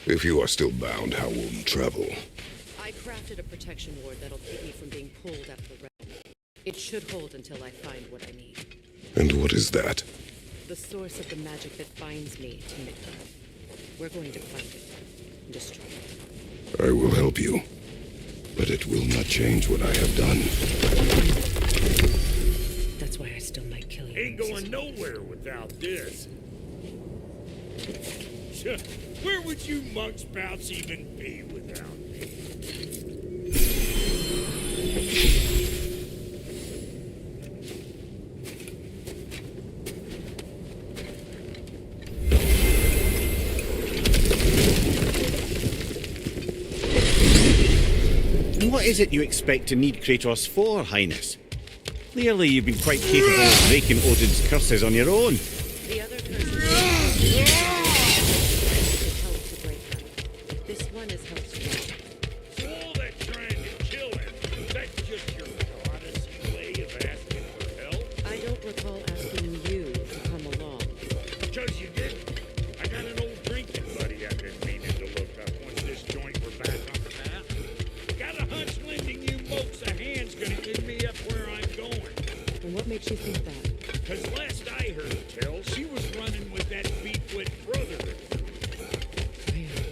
If you are still bound, how will you travel? I crafted a protection ward that'll keep me from being pulled out of the realm. It should hold until I find what I need. And what is that? The source of the magic that binds me to Midgard. We're going to find it and destroy it. I will help you. But it will not change what I have done. That's why I still might kill you. Ain't going nowhere without this. Where would you muckspouts even be without me? What is it you expect to need Kratos for, Highness? Clearly you've been quite capable of breaking Odin's curses on your own. The other curses it helped to break them. This one is held strong. So all that trying to kill him, that's just your Protestant way of asking for help? I don't recall asking you to come along. Because you did. I got an old drinking buddy I've been meaning to look up once this joint were back on the map. Got a hunch lending you folks a hand's gonna get me up where I'm going. And what makes you think that? Because last I heard tell, she was running with that beefwit brother. Freya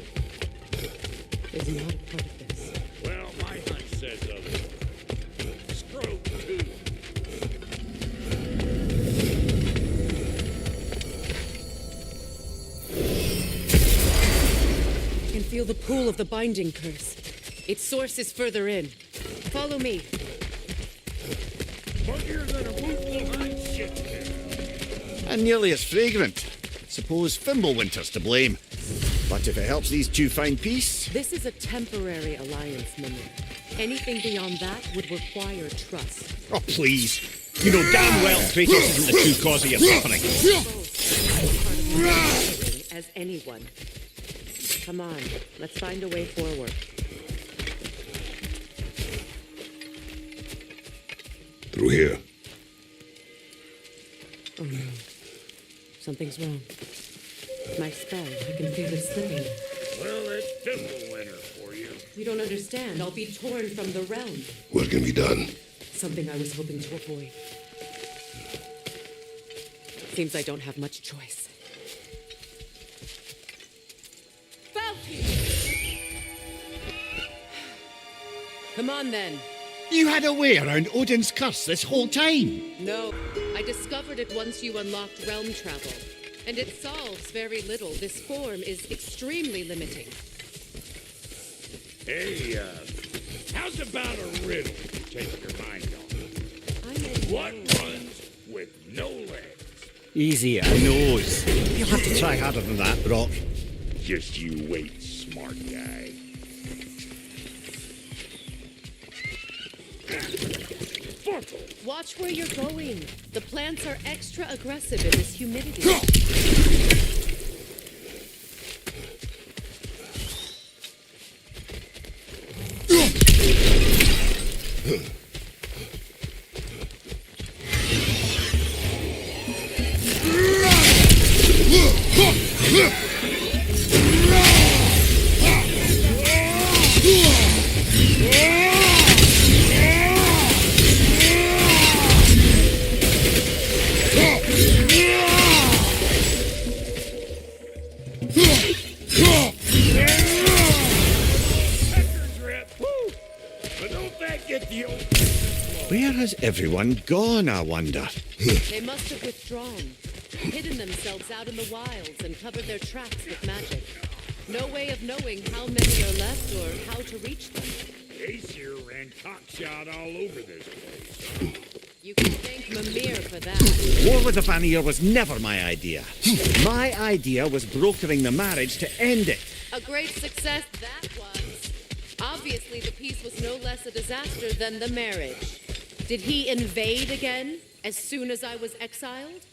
is not a part of this. Well, my hunch says otherwise. Stroke, too. I can feel the pull of the binding curse. Its source is further in. Follow me. Buggier than a ruthless hunt shit. And nearly as fragrant. Suppose Fimbulwinter's to blame. But if it helps these two find peace... This is a temporary alliance, Mimir. Anything beyond that would require trust. Oh, please. You know damn well Kratos isn't the true cause of your suffering. Both are as part of my suffering as anyone. Come on, let's find a way forward. Through here. Oh no. Something's wrong. My spell, I can feel it slipping. Well, that's Fimbulwinter for you. You don't understand. I'll be torn from the realm. What can be done? Something I was hoping to avoid. Seems I don't have much choice. Come on then. You had a way around Odin's curse this whole time. No, I discovered it once you unlocked realm travel. And it solves very little. This form is extremely limiting. Hey, how's about a riddle to take your mind off? What runs with no legs? Easy, I knows. You'll have to try harder than that, Brock. Just you wait, smart guy. Watch where you're going. The plants are extra aggressive in this humidity. Where has everyone gone, I wonder? They must have withdrawn, hidden themselves out in the wilds and covered their tracks with magic. No way of knowing how many are left or how to reach them. Aesir ran cockshot all over this place. You can thank Mimir for that. War with the Vanir was never my idea. My idea was brokering the marriage to end it. A great success that was. Obviously, the peace was no less a disaster than the marriage. Did he invade again as soon as I was exiled?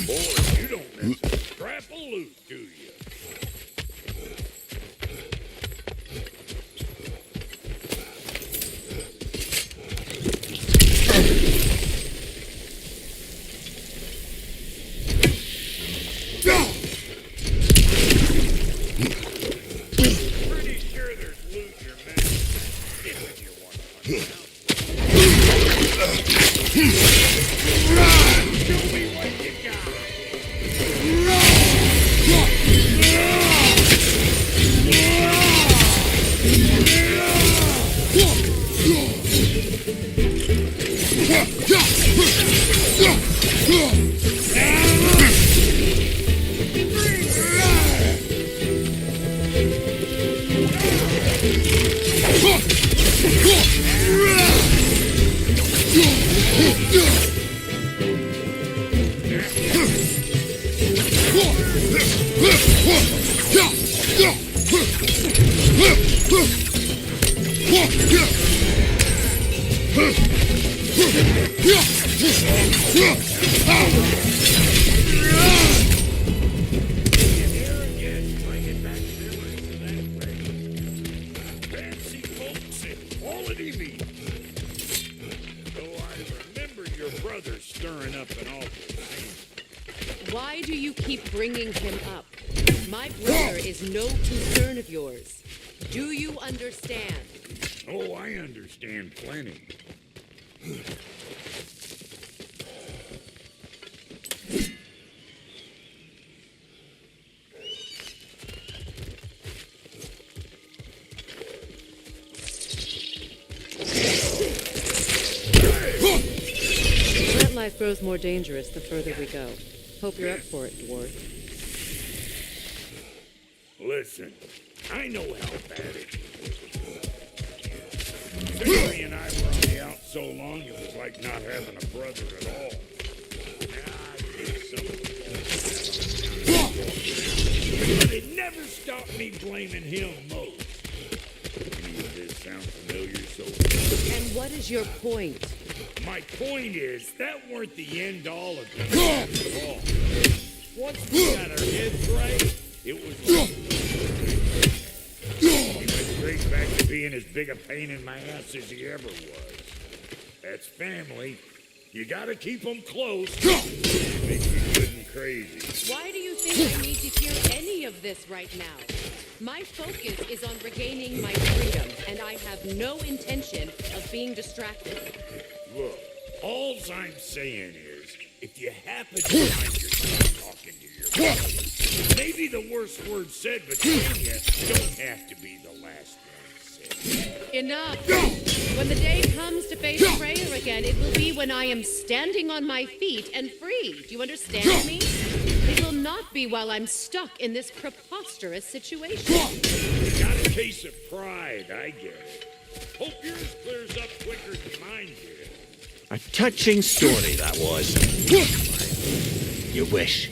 Boy, you don't miss a scrap of loot, do you? Pretty sure there's loot you're missing. If you want to hunt it out. Show me what you got. Fancy folks and quality meat. Though I remember your brother stirring up an awful scene. Why do you keep bringing him up? My brother is no concern of yours. Do you understand? Oh, I understand plenty. That life grows more dangerous the further we go. Hope you're up for it, dwarf. Listen, I know how bad it is. Henry and I were on the out so long it was like not having a brother at all. I did something. But it never stopped me blaming him most. Any of this sound familiar so far? And what is your point? My point is, that weren't the end all of it at all. Once we got our heads right, it was like he went straight back to being as big a pain in my ass as he ever was. That's family. You gotta keep them close. It makes you good and crazy. Why do you think I need to hear any of this right now? My focus is on regaining my freedom, and I have no intention of being distracted. Look, all I'm saying is, if you happen to find yourself talking to your brother, maybe the worst word said between you don't have to be the last one said. Enough! When the day comes to face Freya again, it will be when I am standing on my feet and free. Do you understand me? It will not be while I'm stuck in this preposterous situation. You got a case of pride, I get it. Hope yours clears up quicker than mine did. A touching story, that was. You wish.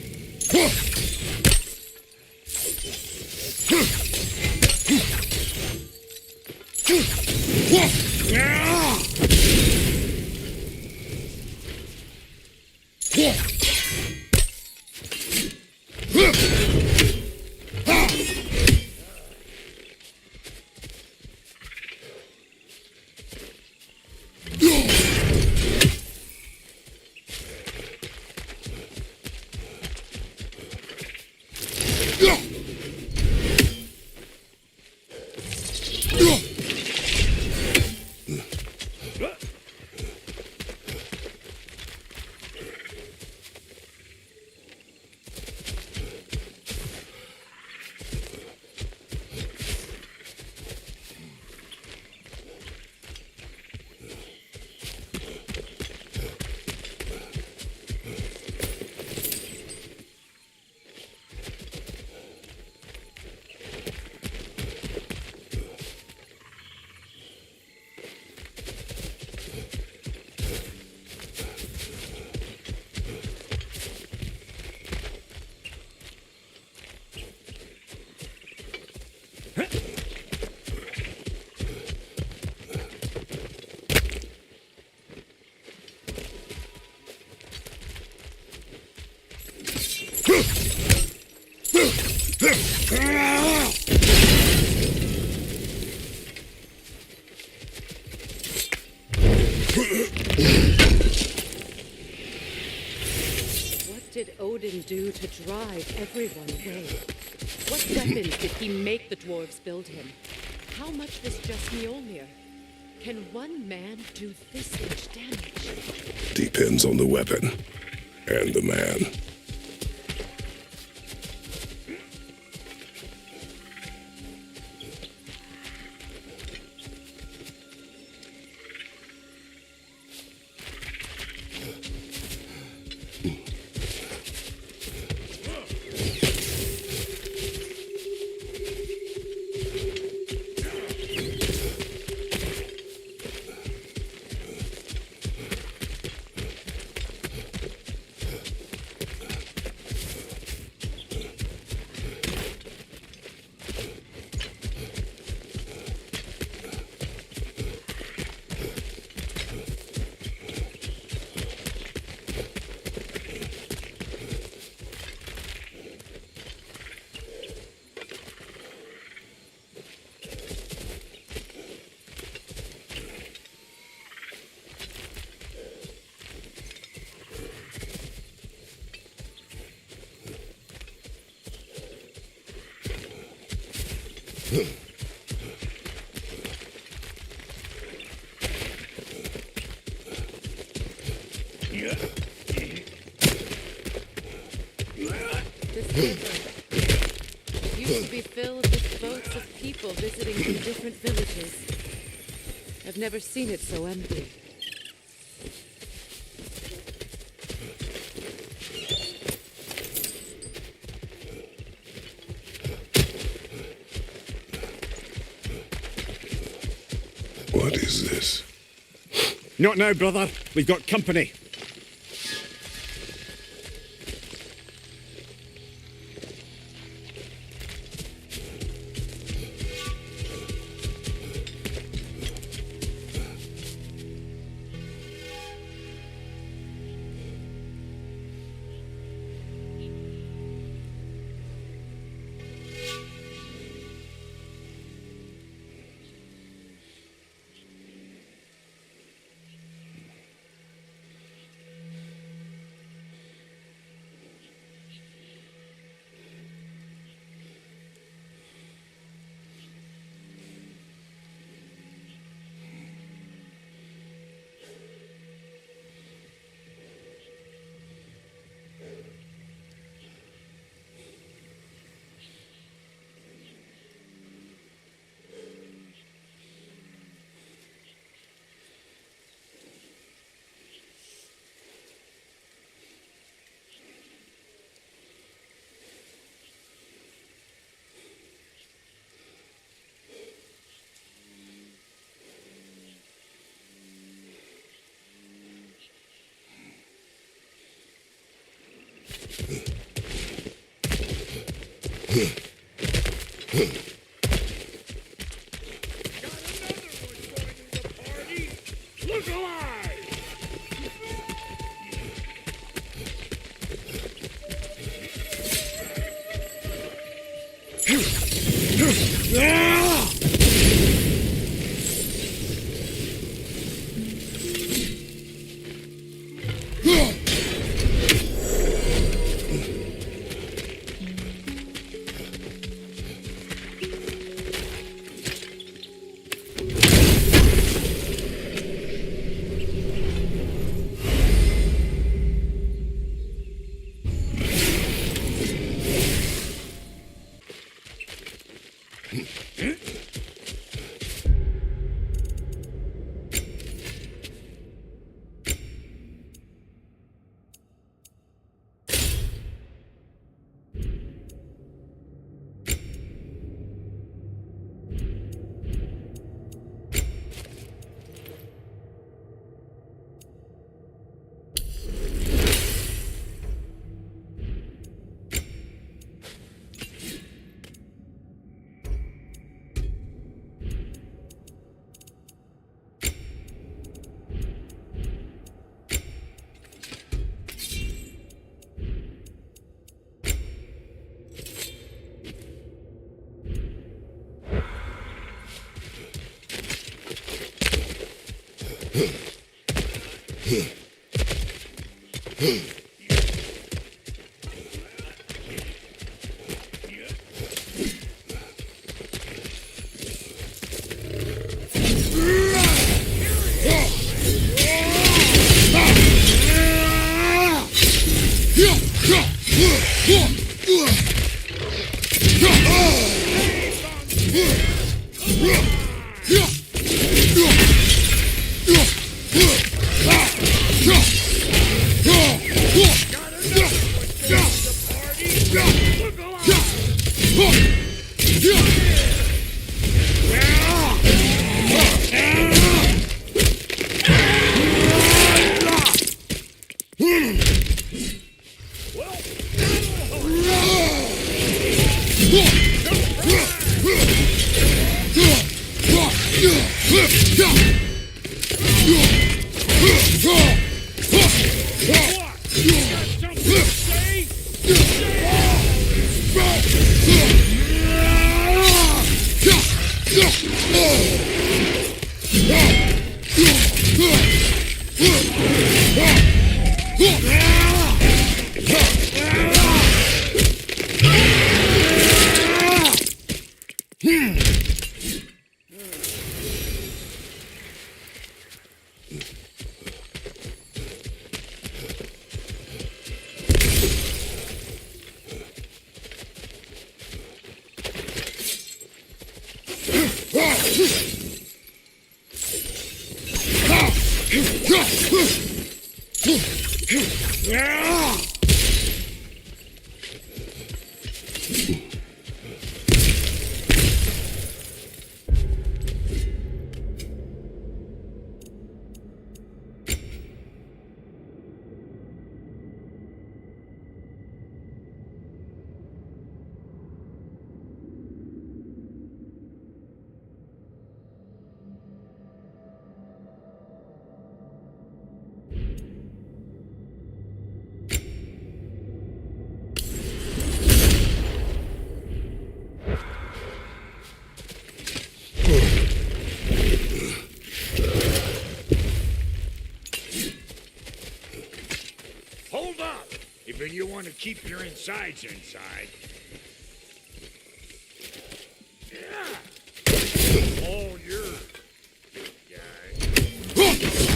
Odin do to drive everyone away? What weapons did he make the dwarves build him? How much was just Mjolnir? Can one man do this much damage? Depends on the weapon and the man. This river used to be filled with boats of people visiting from different villages. I've never seen it so empty. What is this? Not now, brother. We've got company. Look alive! Hold up! If you want to keep your insides inside. Yeah! All yours, big guy.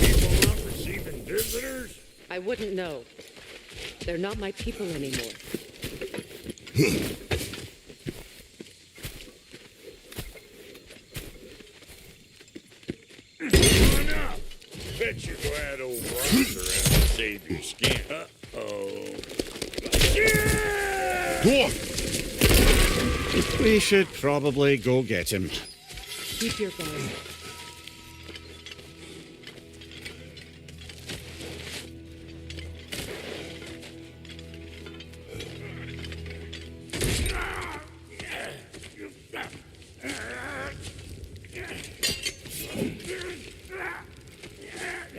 People not receiving visitors? I wouldn't know. They're not my people anymore. Come on up. Bet you're glad old Baldur had to save your skin. Uh-oh. Yeah! Dwarf! We should probably go get him. Keep your guard.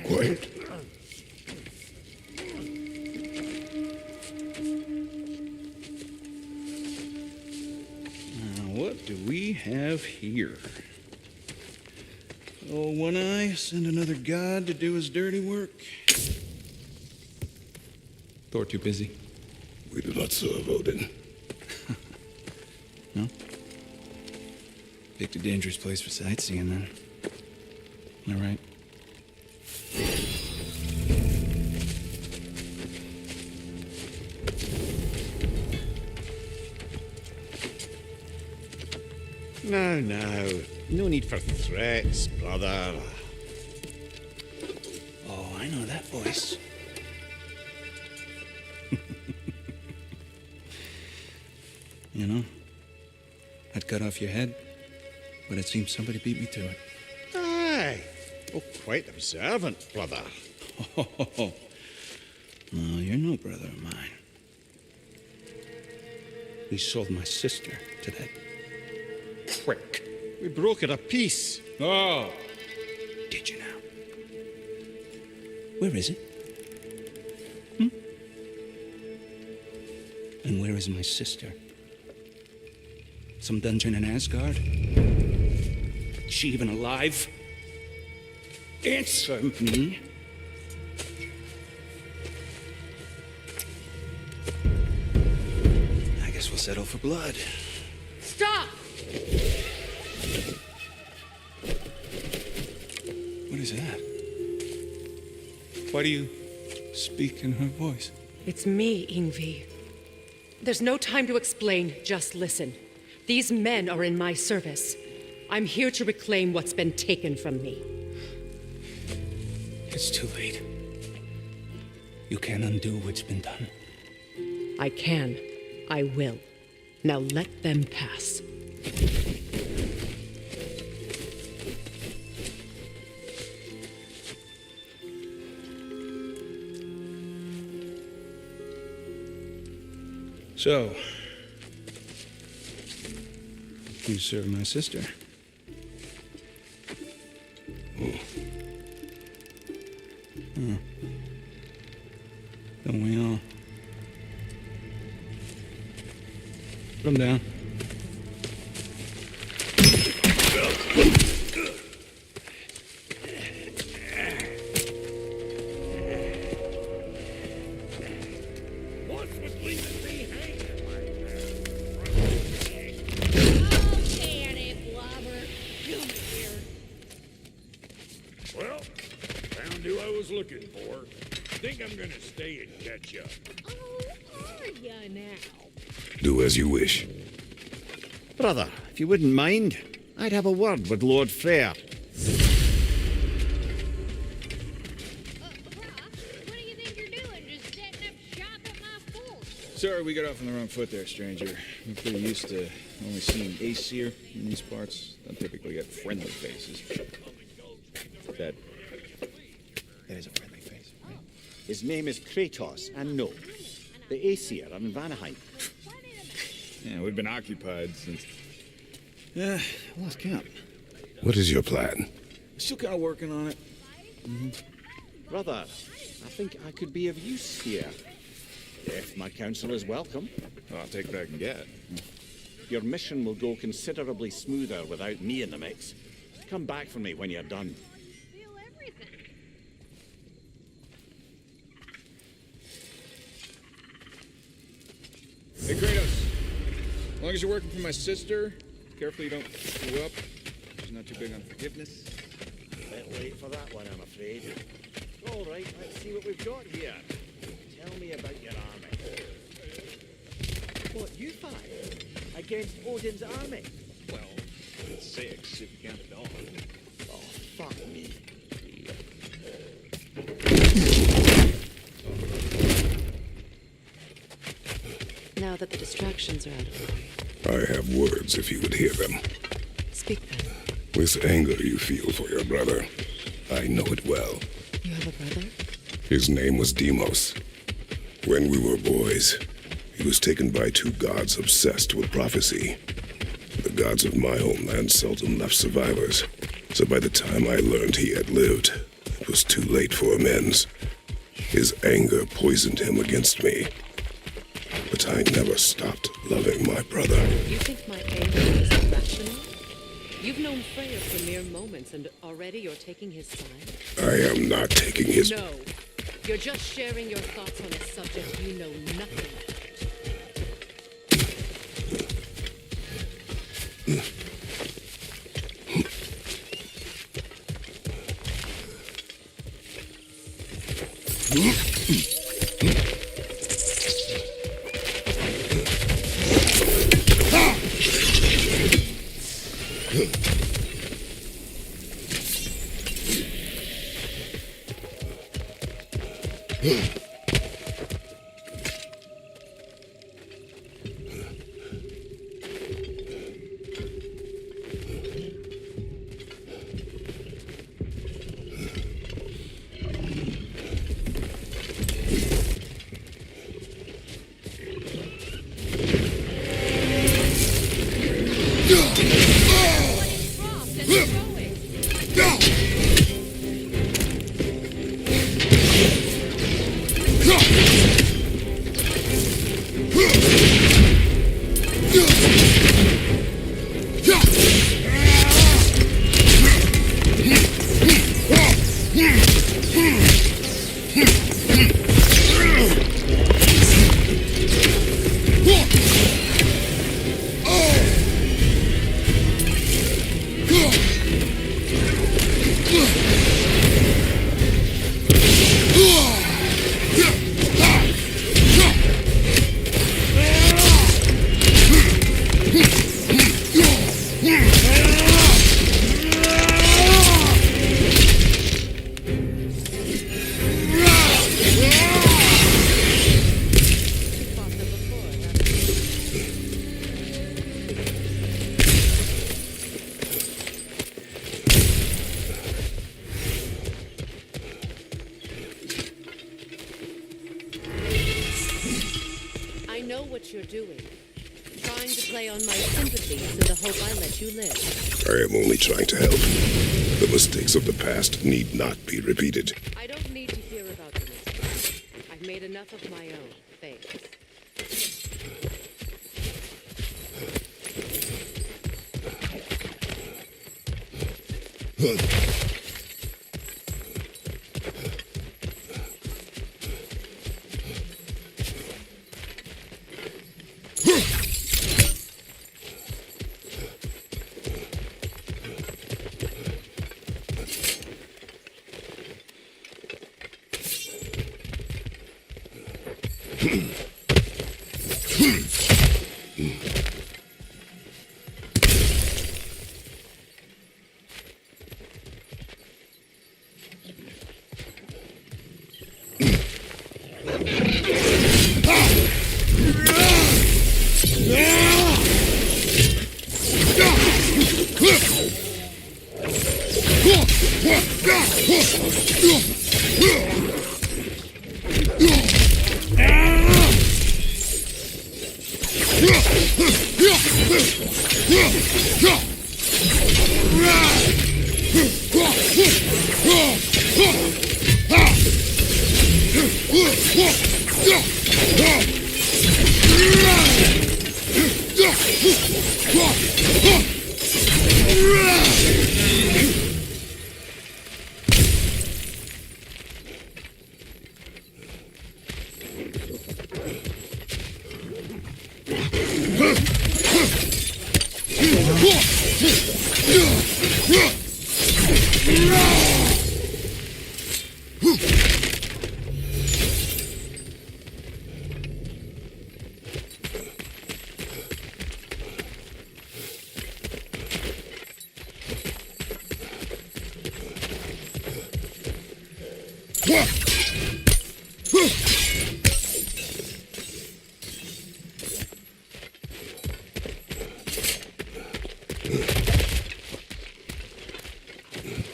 Quiet. What do we have here? Oh, One Eye, send another god to do his dirty work. Thor too busy? We do not serve Odin. No? Picked a dangerous place for sightseeing, then. All right. Now. No need for threats, brother. Oh, I know that voice. You know, I'd cut off your head, but it seems somebody beat me to it. Aye. Oh, quite observant, brother. Oh, no, you're no brother of mine. We sold my sister to that prick. We broke it a piece. Oh. Did you now? Where is it? And where is my sister? Some dungeon in Asgard? Is she even alive? Answer me. I guess we'll settle for blood. Stop! What is that? Why do you speak in her voice? It's me, Ingvi. There's no time to explain, just listen. These men are in my service. I'm here to reclaim what's been taken from me. It's too late. You can't undo what's been done. I can. I will. Now let them pass. So, you serve my sister. Don't we all? Put him down. What's with leaving me hanging like that? Oh, can it, blubber? Come here. Well, found who I was looking for. Think I'm gonna stay and catch up. Oh, are ya now? Do as you wish. Brother, if you wouldn't mind, I'd have a word with Lord Freyr. Brah, what do you think you're doing? Just setting up shop at my fort? Sorry we got off on the wrong foot there, stranger. I'm pretty used to only seeing Aesir in these parts. Don't typically get friendly faces. That is a friendly face, right? His name is Kratos, and no, the Aesir are in Vanaheim. Yeah, we've been occupied since... I lost count. What is your plan? Still kind of working on it. Brother, I think I could be of use here. If my counsel is welcome, I'll take what I can get. your mission will go considerably smoother without me in the mix. Come back for me when you're done. Feel everything. Hey, Kratos. As long as you're working for my sister, careful you don't screw up. She's not too big on forgiveness. Bit late for that one, I'm afraid. All right, let's see what we've got here. Tell me about your army. What, you fight? Against Odin's army? Well, 6 if you count the dog. Oh, fuck me. Now that the distractions are out of the way, I have words if you would hear them. speak then. This anger you feel for your brother, I know it well. You have a brother? His name was Deimos. When we were boys, he was taken by 2 gods obsessed with prophecy. The gods of my homeland seldom left survivors, so by the time I learned he had lived, it was too late for amends. His anger poisoned him against me. But I never stopped loving my brother. You think my anger is irrational? You've known Freyr for mere moments, and already you're taking his side? I am not taking his... No. You're just sharing your thoughts on a subject you know nothing what you're doing. Trying to play on my sympathies in the hope I let you live. I am only trying to help. The mistakes of the past need not be repeated. I don't need to hear about the mistakes. I've made enough of my own, thanks.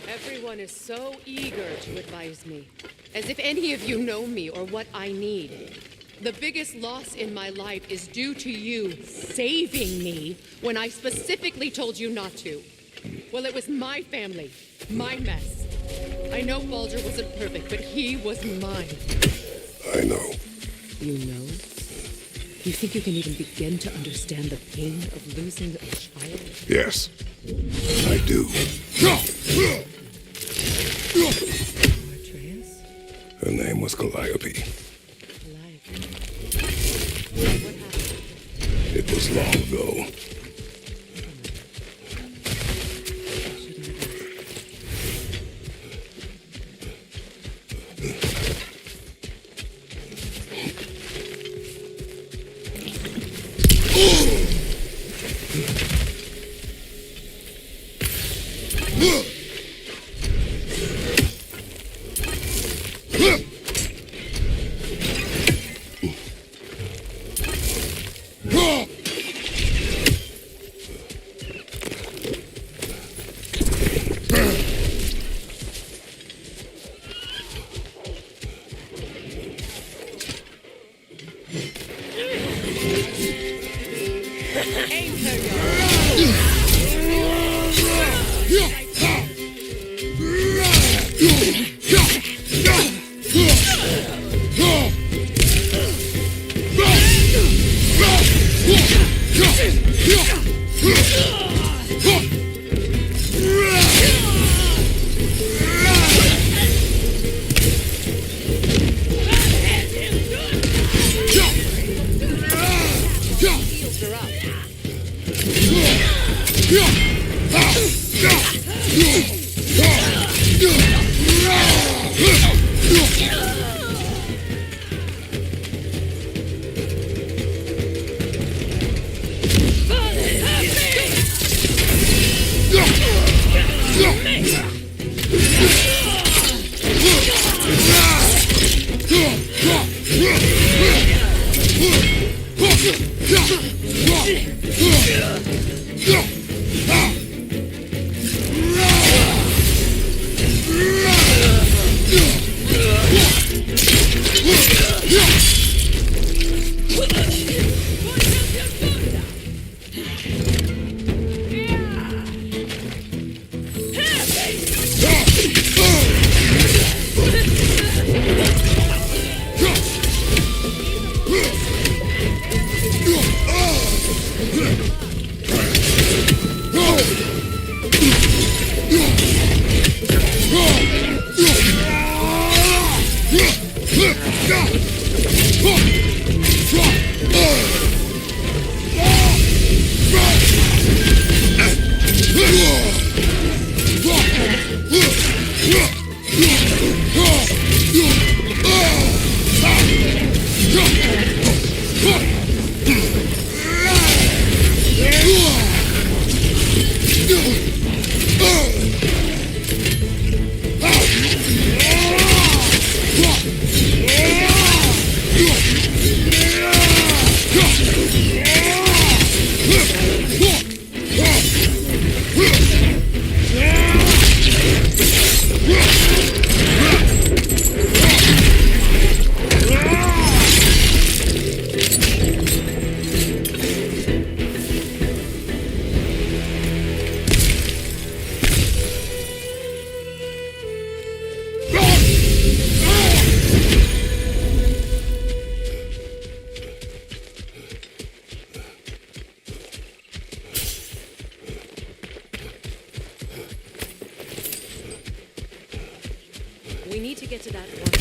Everyone is so eager to advise me, as if any of you know me or what I need. The biggest loss in my life is due to you saving me when I specifically told you not to. Well, it was my family, my mess. I know Baldur wasn't perfect, but he was mine. I know. You know? You think you can even begin to understand the pain of losing a child? Yes, I do. Atreus? Her name was Calliope. What happened? It was long ago. We need to get to that one.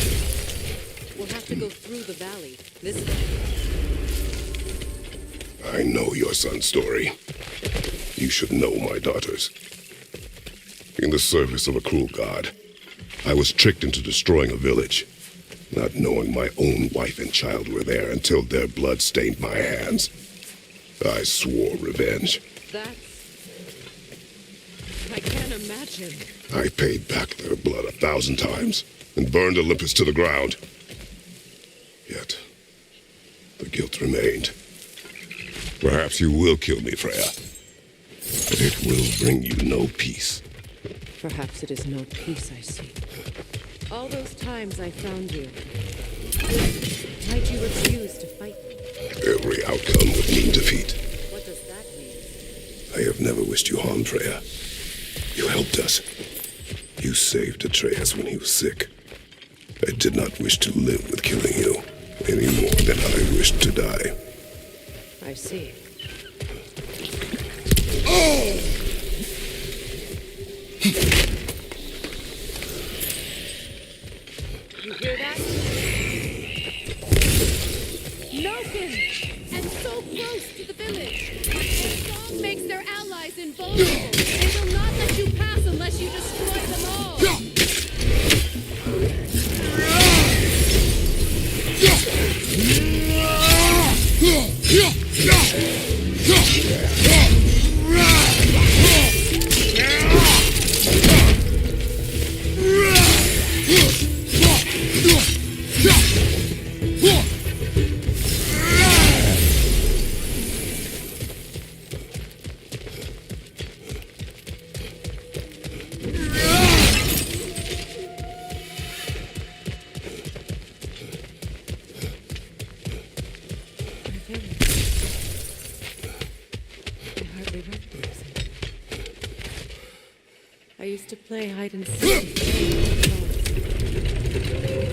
We'll have to go through the valley. This way. I know your son's story. You should know my daughter's. In the service of a cruel god, I was tricked into destroying a village, not knowing my own wife and child were there until their blood stained my hands. I swore revenge. That's... I can't imagine. I paid back their blood 1,000 times and burned Olympus to the ground. Yet, the guilt remained. Perhaps you will kill me, Freya, but it will bring you no peace. Perhaps it is no peace I seek. All those times I found you, why'd you refuse to fight me? Every outcome would mean defeat. What does that mean? I have never wished you harm, Freya. You helped us. You saved Atreus when he was sick. I did not wish to live with killing you, any more than I wished to die. I see. Oh! You hear that? Noken! And so close to the village! The song makes their allies invulnerable. They will not let you pass unless you destroy them all! I used to play hide and seek.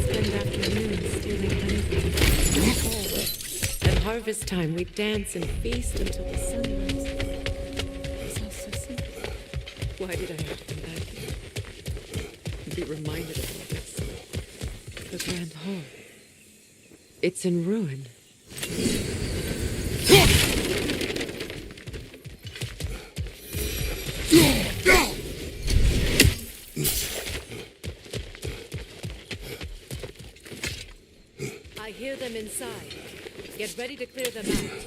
Spend afternoons stealing honey from the hole. At harvest time, we'd dance and feast until the sunrise. It was all so simple. Why did I have to come back here? And be reminded of all this? The Grand Hall. It's in ruin. I hear them inside. Get ready to clear them out.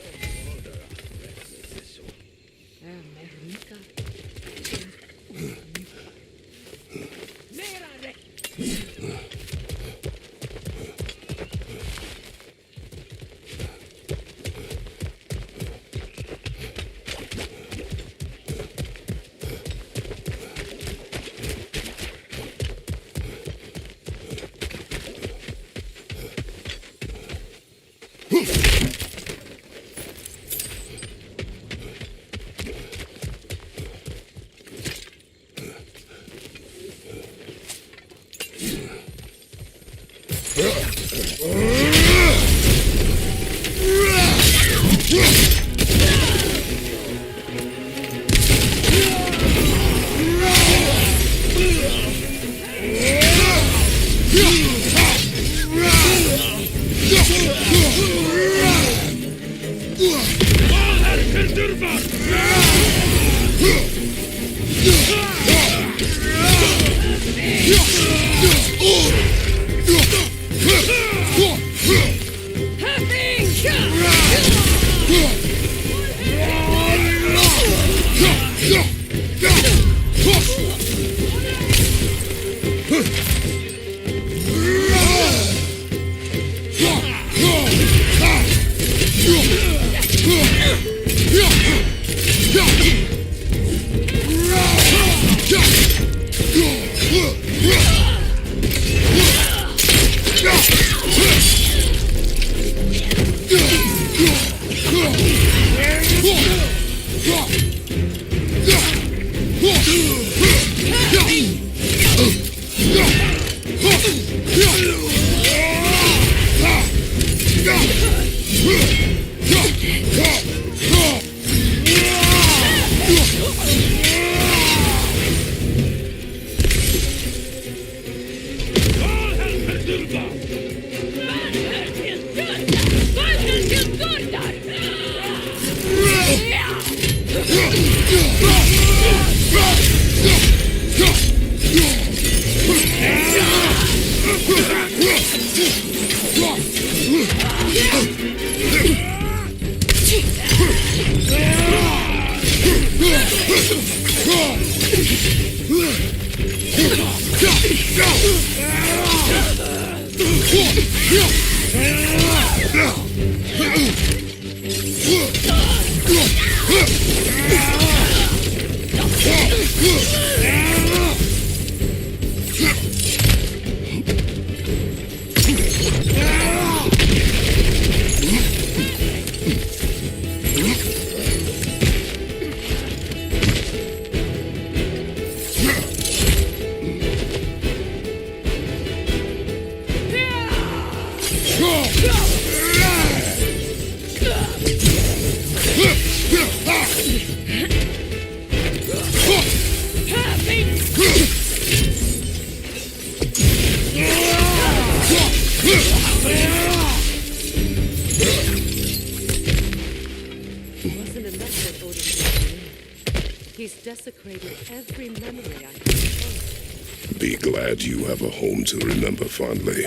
Desecrated every memory I can. Be glad you have a home to remember fondly.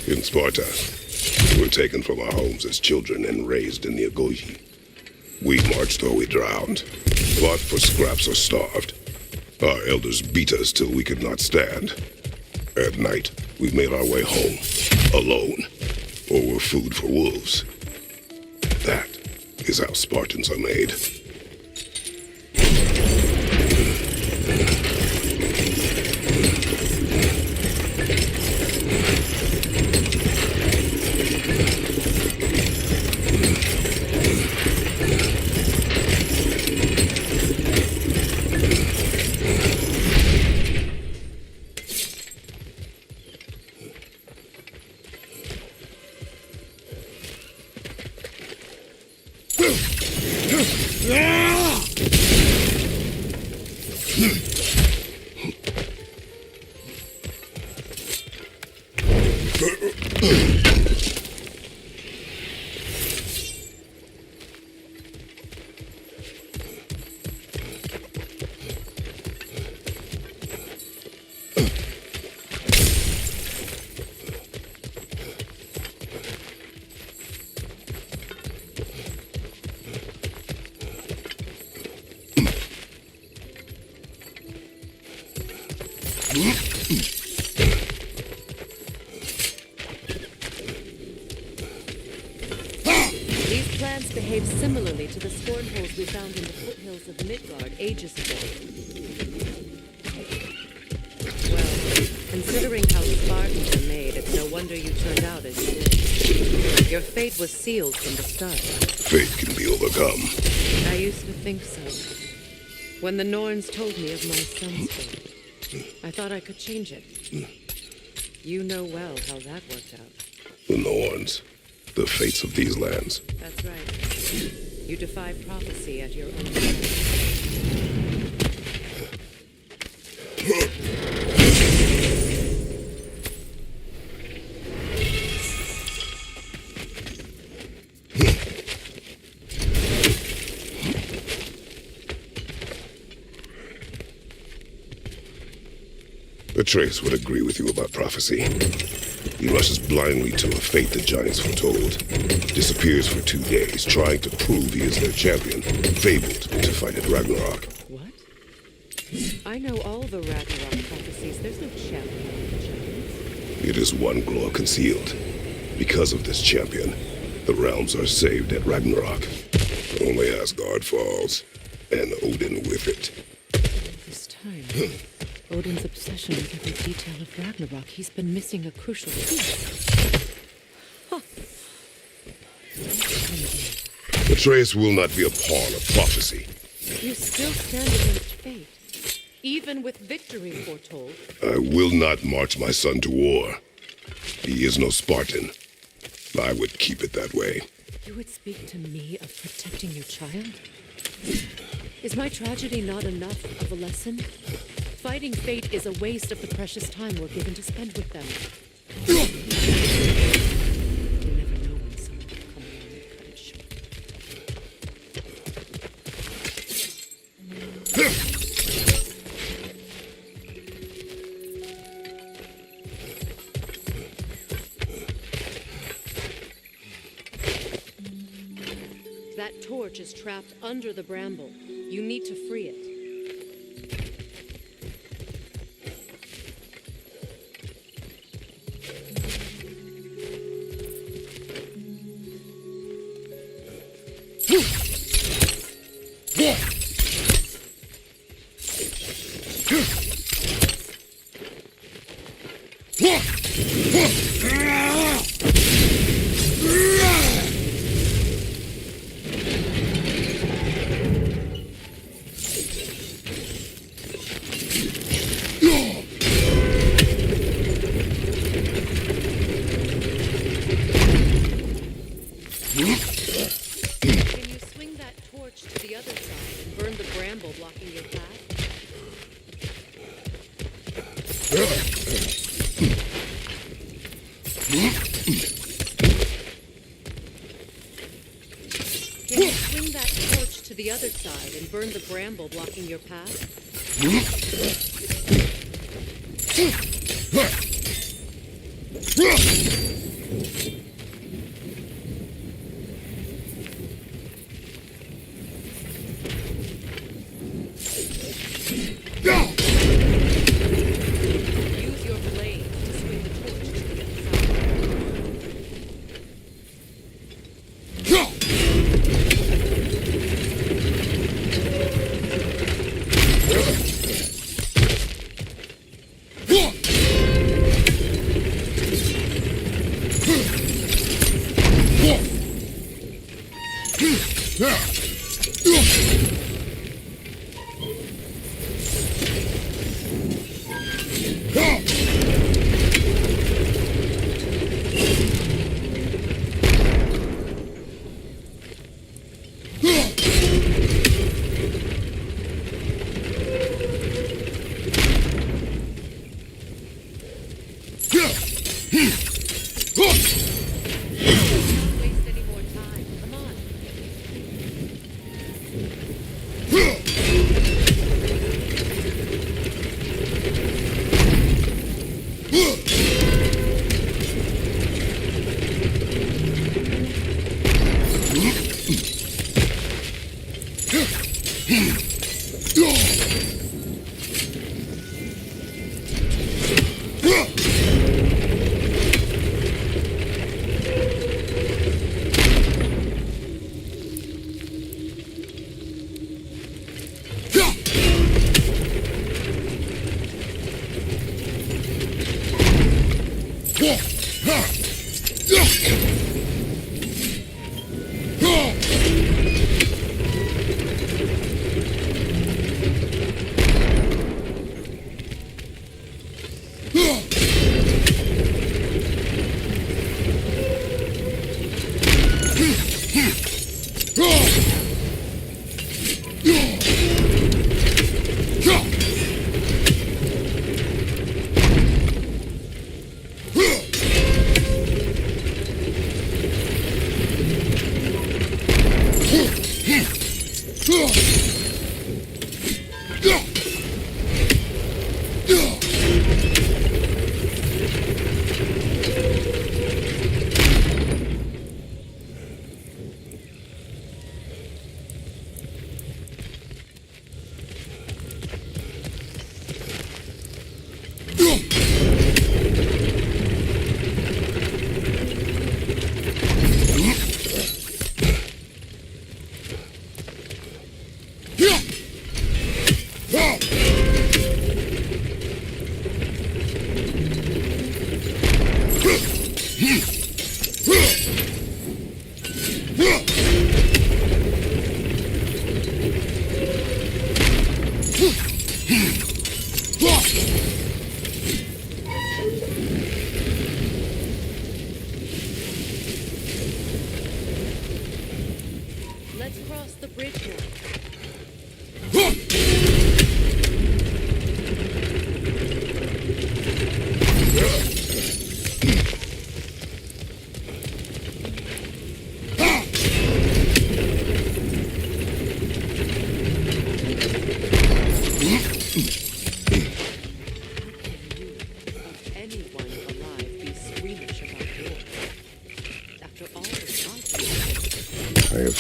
In Sparta, we were taken from our homes as children and raised in the Agogi. We marched or we drowned, fought for scraps or starved. Our elders beat us till we could not stand. At night, we made our way home, alone, or were food for wolves. That is how Spartans are made. These plants behave similarly to the scorn holes we found in the foothills of Midgard ages ago. Well, considering how Spartans are made, it's no wonder you turned out as you did. Your fate was sealed from the start. Fate can be overcome. I used to think so. When the Norns told me of my son's fate, I thought I could change it. You know well how that worked out. The Norns. The fates of these lands. That's right. You defy prophecy at your own cost. Atreus would agree with you about prophecy. He rushes blindly to a fate the giants foretold. Disappears for 2 days, trying to prove he is their champion. Fabled to fight at Ragnarok. What? I know all the Ragnarok prophecies. There's no champion of the giants. It is one glow concealed. Because of this champion, the realms are saved at Ragnarok. Only Asgard falls, and Odin with it. This time. Odin's obsession with every detail of Ragnarok. He's been missing a crucial piece. Huh. Atreus will not be a pawn of prophecy. You still stand against fate, even with victory foretold. I will not march my son to war. He is no Spartan. I would keep it that way. You would speak to me of protecting your child? Is my tragedy not enough of a lesson? Fighting fate is a waste of the precious time we're given to spend with them. You never know when someone will come along and cut it short. That torch is trapped under the bramble. You need to free it. Can you swing that torch to the other side and burn the bramble blocking your path? Can you swing that torch to the other side and burn the bramble blocking your path? Use your blade to swing the torch to the other Don't waste any more time. Come on.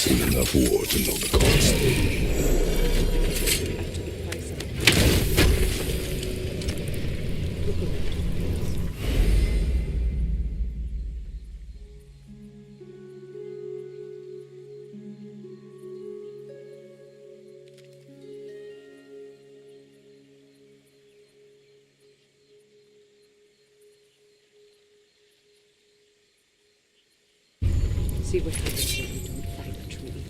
Seen enough war to know the cost. See what happens when you don't fight a true evil.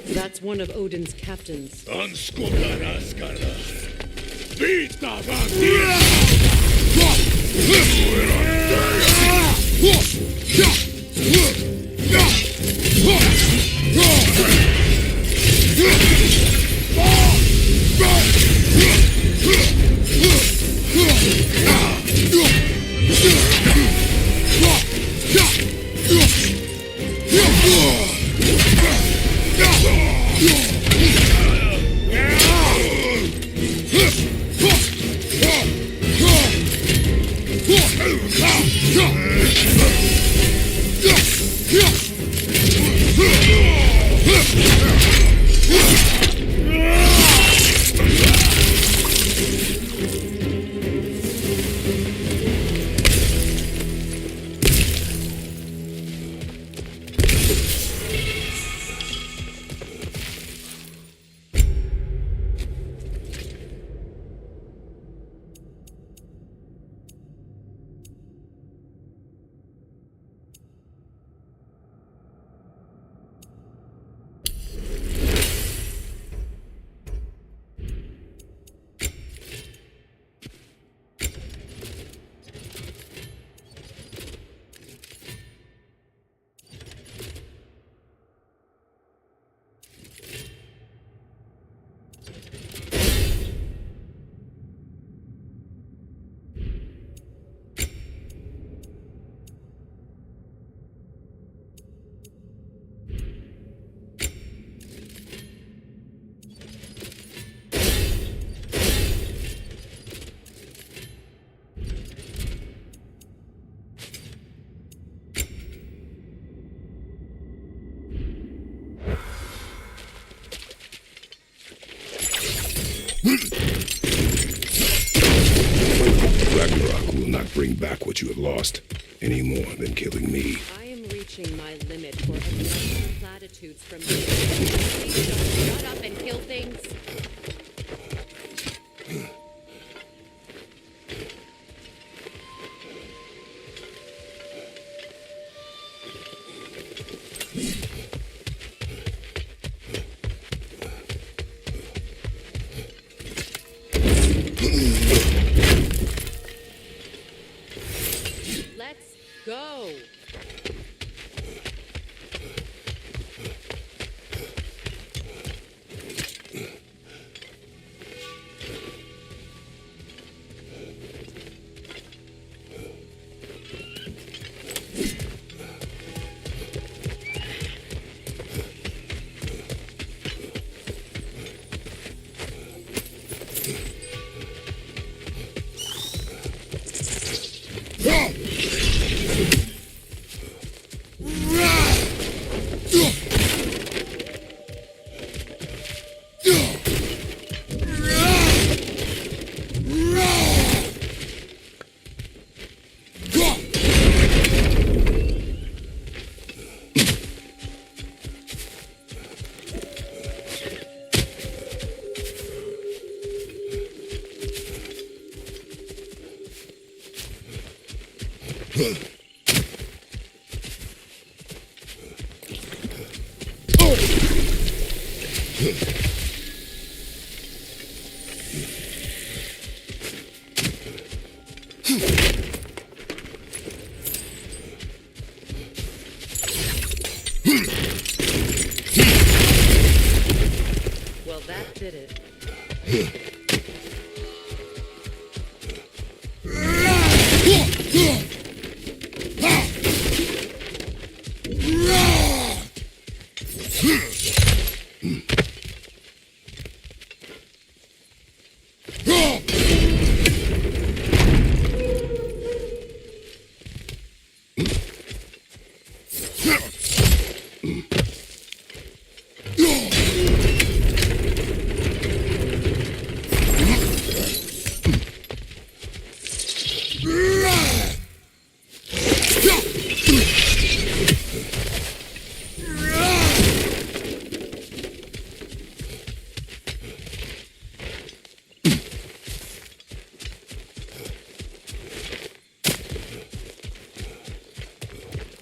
That's one of Odin's captains. Ragnarok will not bring back what you have lost, any more than killing me. I am reaching my limit for unnecessary platitudes from you. Please don't shut up and kill things. Let's go. did it.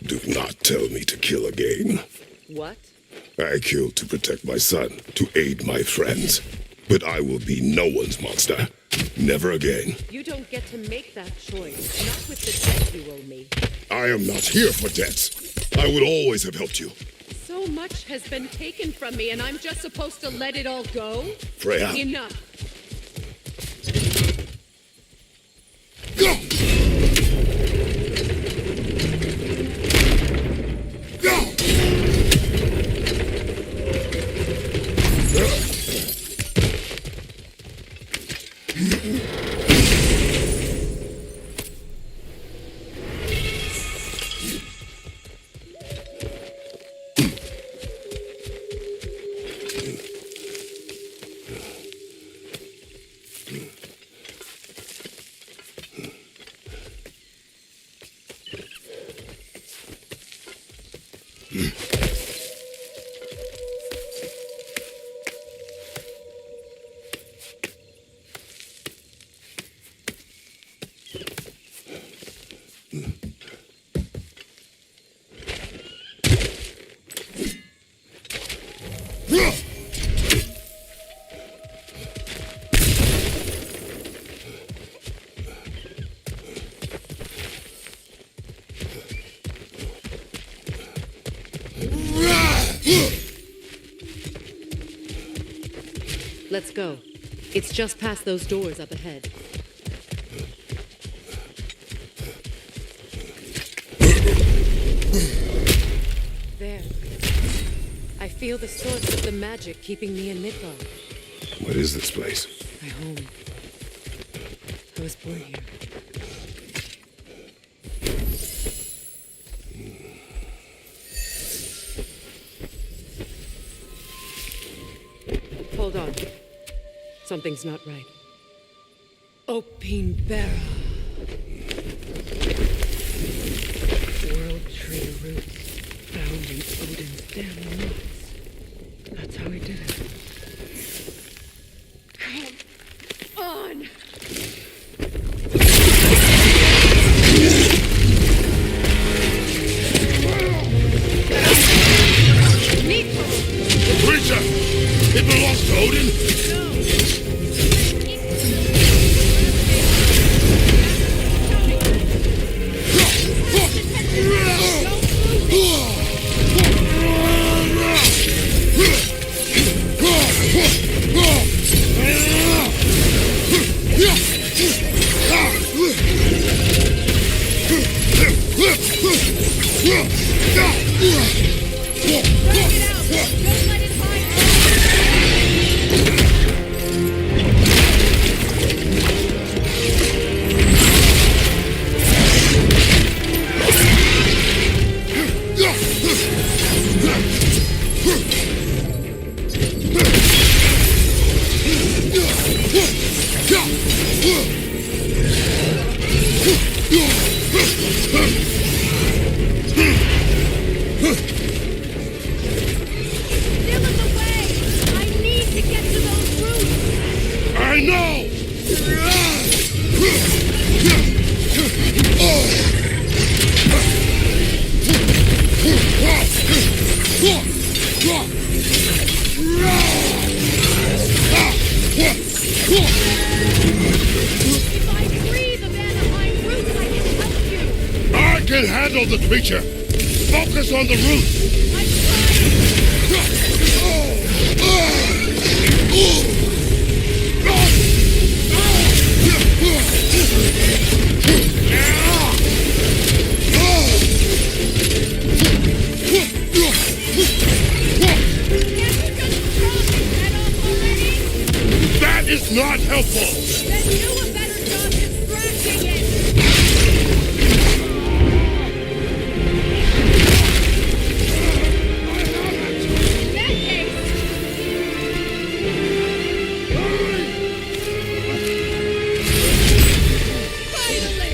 Do not tell me to kill again. What? I killed to protect my son, to aid my friends. But I will be no one's monster. Never again. You don't get to make that choice. Not with the debt you owe me. I am not here for debts. I would always have helped you. So much has been taken from me, and I'm just supposed to let it all go? Freya. Enough. Go! Go! Let's go. It's just past those doors up ahead. There. I feel the source of the magic keeping me in Midgard. What is this place? My home. I was born here. Hold on. Something's not right. Opinbera. World tree roots found in Odin's damn nuts. That's how he did it. Come on! The creature! It belongs to Odin? I can handle the creature. Focus on the roots. is not helpful! Then do a better job distracting it! In that case... Finally!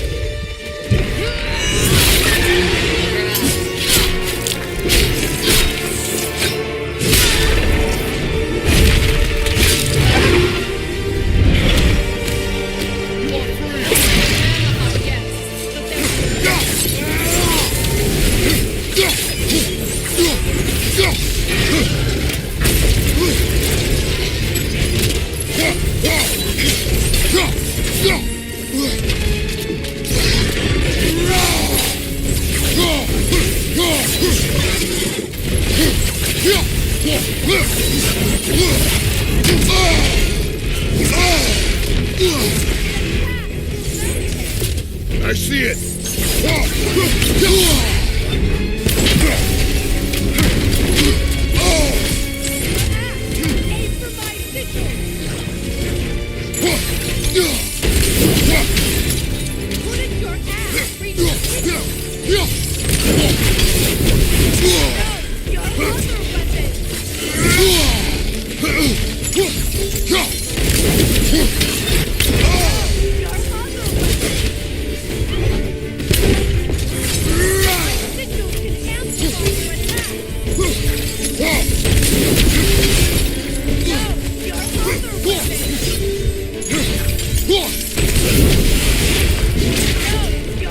I see it! Aim for my sigils! Put in your ass! Reach your other weapon! Your other weapon! Sigils can cancel your attack! No, your other weapon! No, your other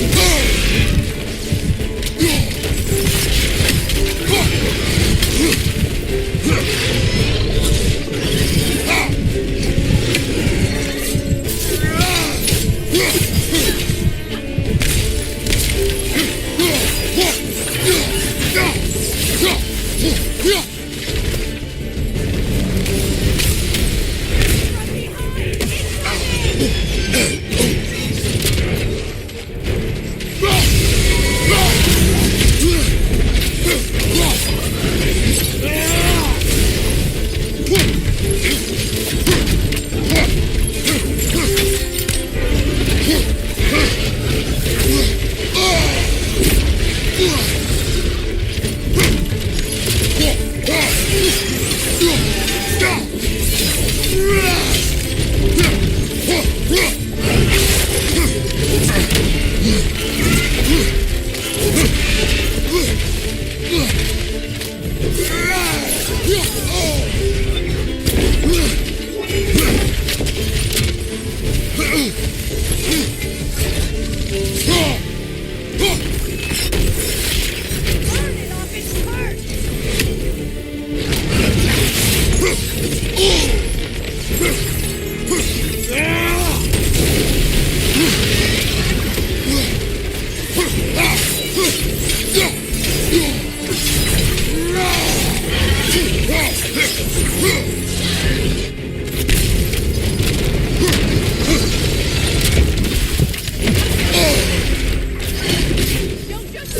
weapon! Burn it off its perch! Don't just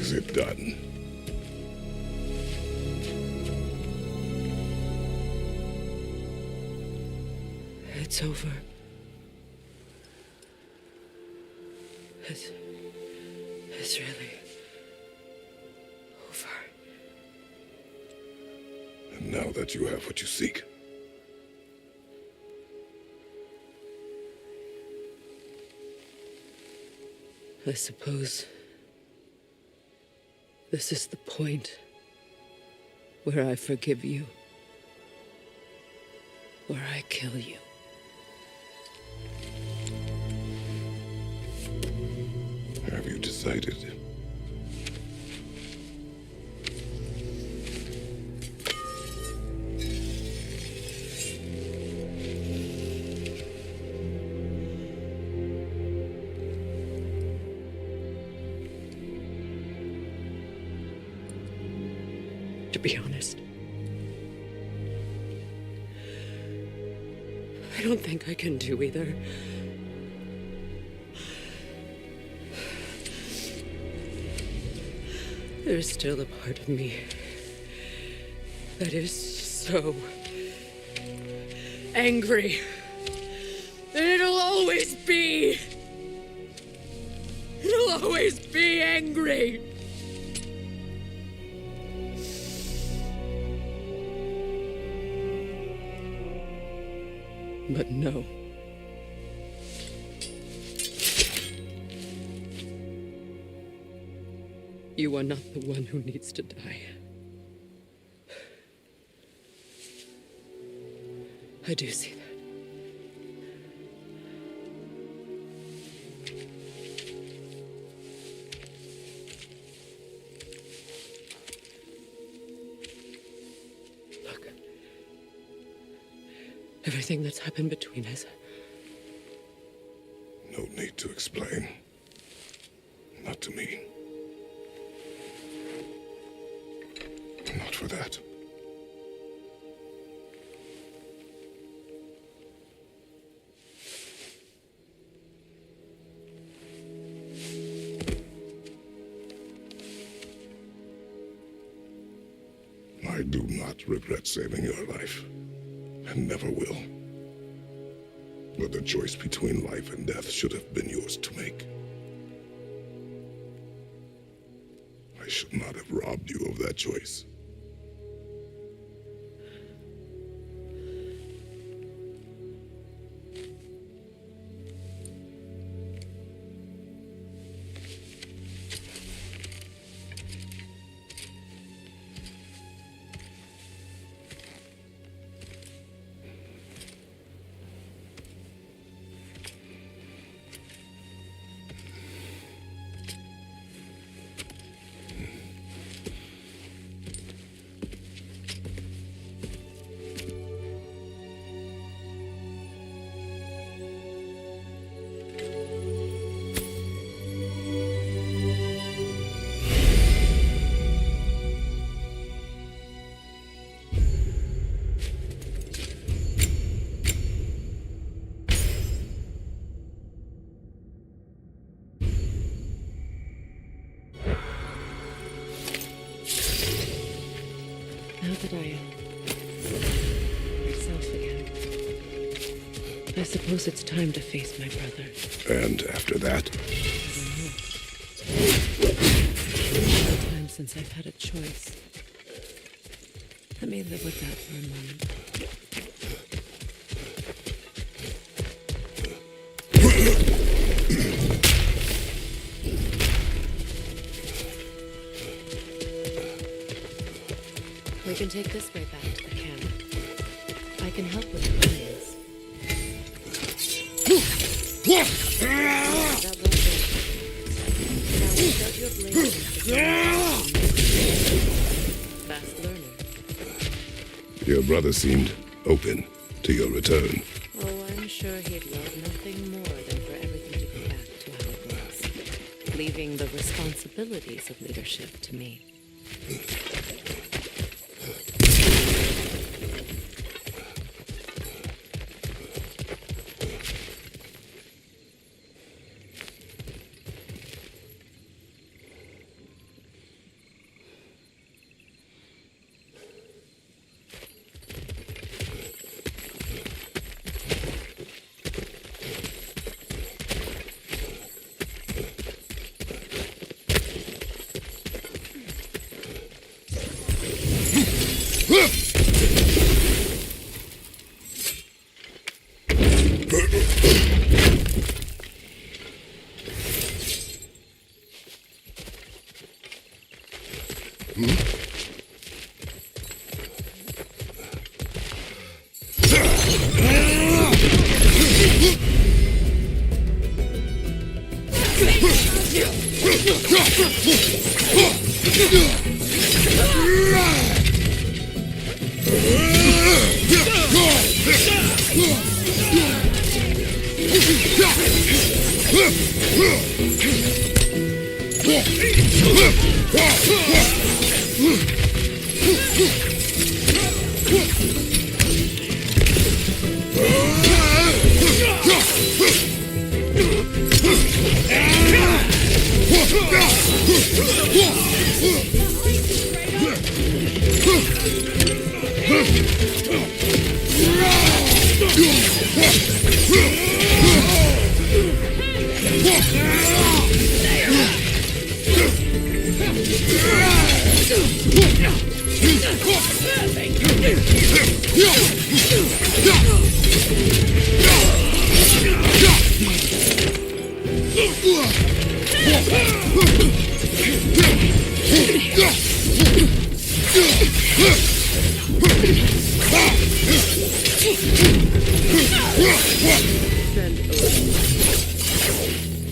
Is it done? It's over. It's really over. And now that you have what you seek, I suppose this is the point where I forgive you, where I kill you. have you decided? To be honest, I don't think I can do either. There's still a part of me that is so angry. And it'll always be angry. But no. You are not the one who needs to die. I do see that. Look. Everything that's happened between us. No need to explain. Not to me. Not for that. I do not regret saving your life, and never will. But the choice between life and death should have been yours to make. I should not have robbed you of that choice. Now that I am myself again, I suppose it's time to face my brother. And after that? It's a long time since I've had a choice. Let me live with that for a moment. We can take this way back to the camp. I can help with the plans. That won't work. Now we'll start your blade. Fast learner. Your brother seemed open to your return. Oh, I'm sure he'd love nothing more than for everything to go back to how it was, leaving the responsibilities of leadership to me.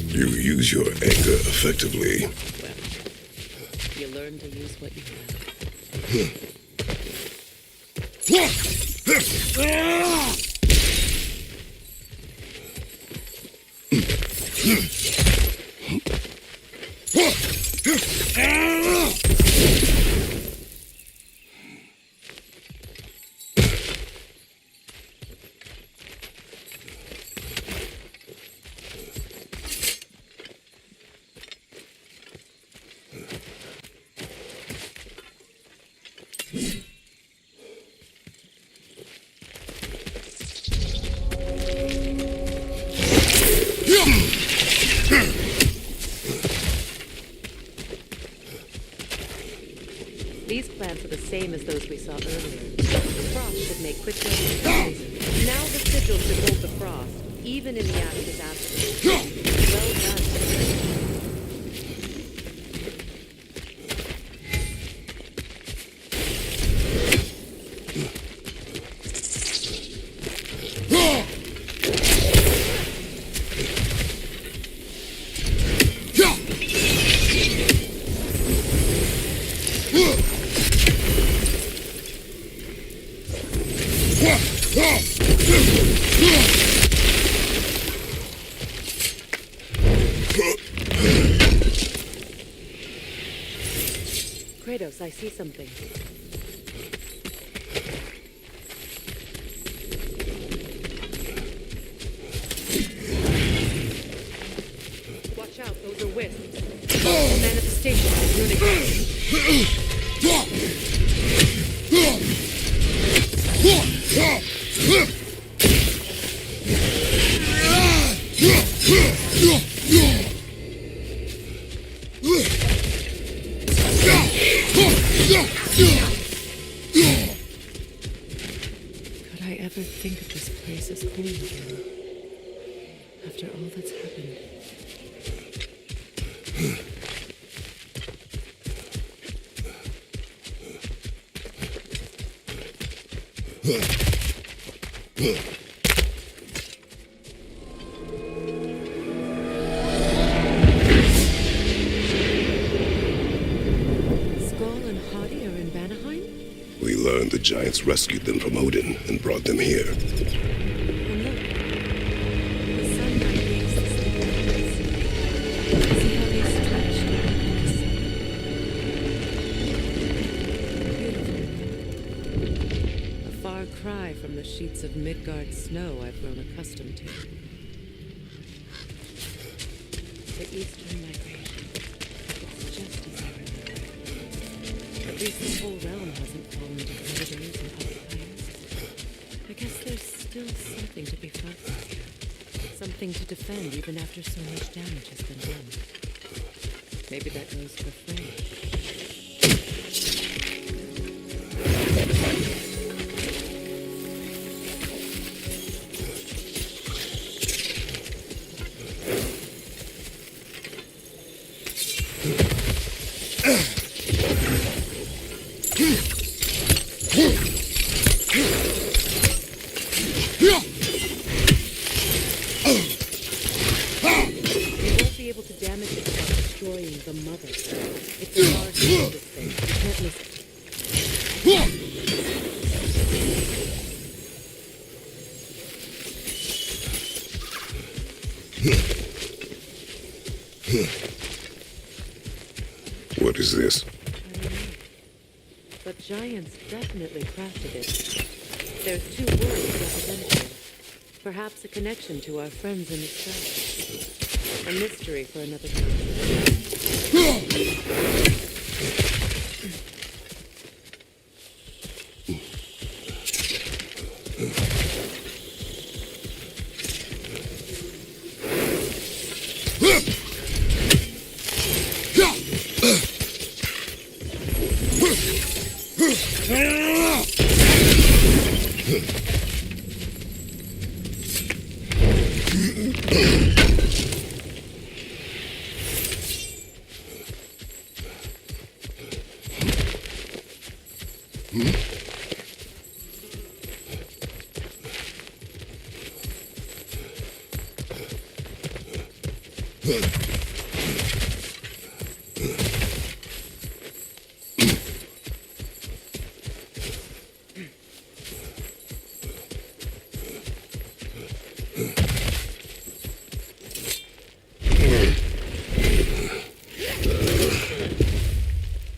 You use your anger effectively. Well, you learn to use what you have. These plants are the same as those we saw earlier. The frost should make quick work of the poison. Now the sigil should hold the frost, even in the Ash's absence. Well done. Kratos, I see something. Watch out, those are wisps. The manifestation of runic energy. Could I ever think of this place as home again? After all that's happened. The giants rescued them from Odin and brought them here. And look, the sunlight makes the sleepers. See how they stretch Beautiful. A far cry from the sheets of Midgard snow I've grown accustomed to. The eastern migration. It's just as I remember. At least this whole realm hasn't fallen to predators and occupiers. I guess there's still something to be fought for here. Something to defend even after so much damage has been done. Maybe that goes for Frey. The mother. It's a large What is this? I don't know. But giants definitely crafted it. There's 2 words represented. Perhaps a connection to our friends in the sky. A mystery for another time.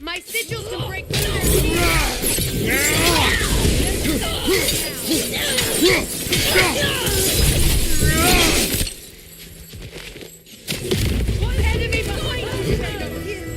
My sigils can break thunder. One enemy behind you,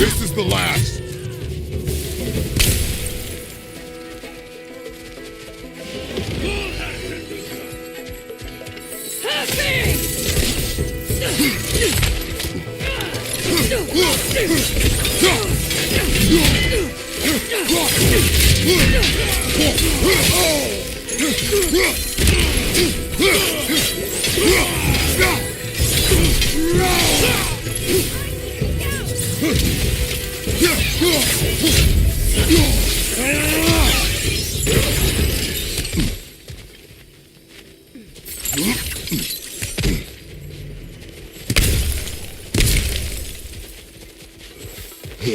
This is the last. So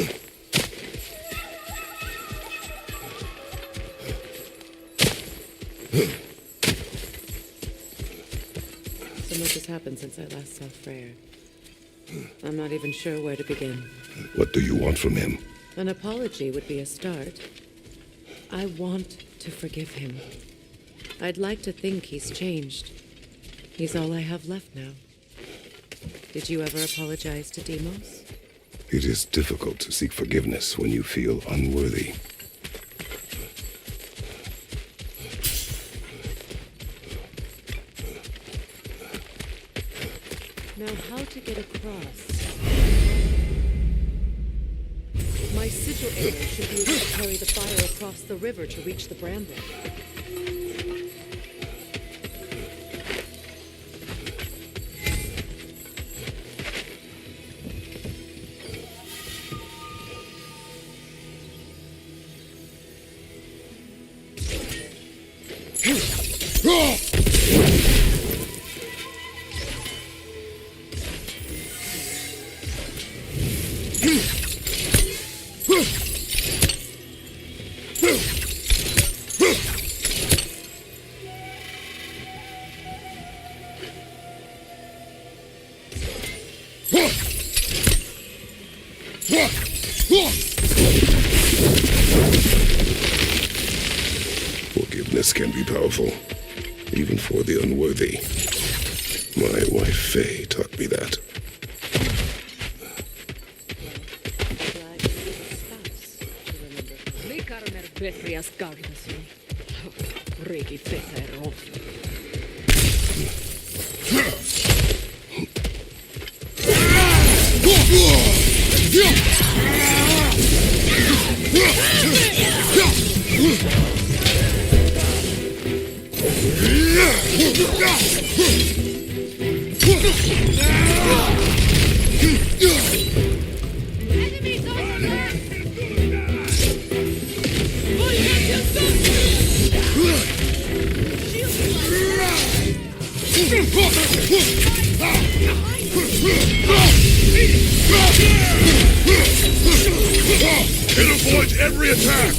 much has happened since I last saw Freyr. I'm not even sure where to begin. What do you want from him? An apology would be a start. I want to forgive him. I'd like to think he's changed. He's all I have left now. Did you ever apologize to Deimos? It is difficult to seek forgiveness when you feel unworthy. Now, how to get across? My sigil arrow should be able to carry the fire across the river to reach the bramble. Forgiveness can be powerful, even for the unworthy. My wife Faye taught me that. Enemies over there! It avoids every attack!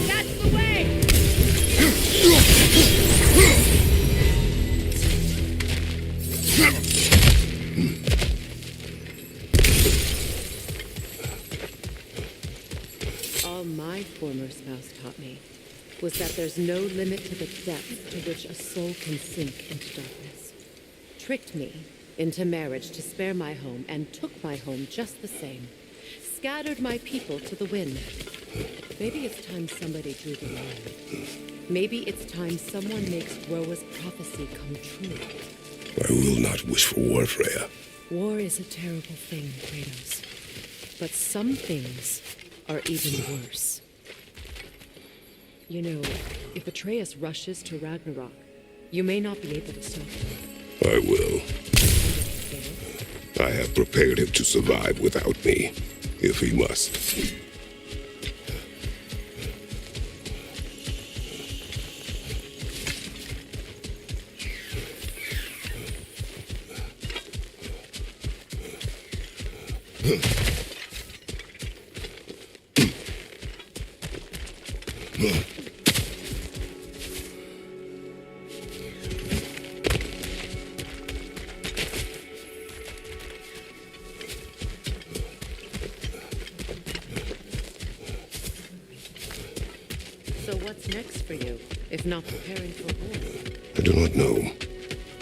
That's the way! All my former spouse taught me was that there's no limit to the depth to which a soul can sink into darkness. Tricked me into marriage to spare my home and took my home just the same. Scattered my people to the wind. Maybe it's time somebody drew the line. Maybe it's time someone makes Groa's prophecy come true. I will not wish for war, Freya. War is a terrible thing, Kratos. But some things are even worse. You know, if Atreus rushes to Ragnarok, you may not be able to stop him. I will. I have prepared him to survive without me, if he must. So what's next for you, if not preparing for war? I do not know,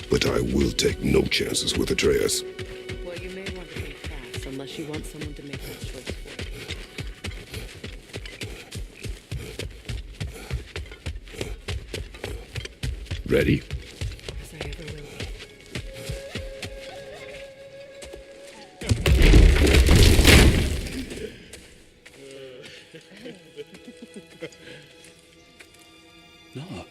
but I will take no chances with Atreus. Well, you may want to be fast, unless you want someone to make that choice for you. Ready? As I ever will be. No.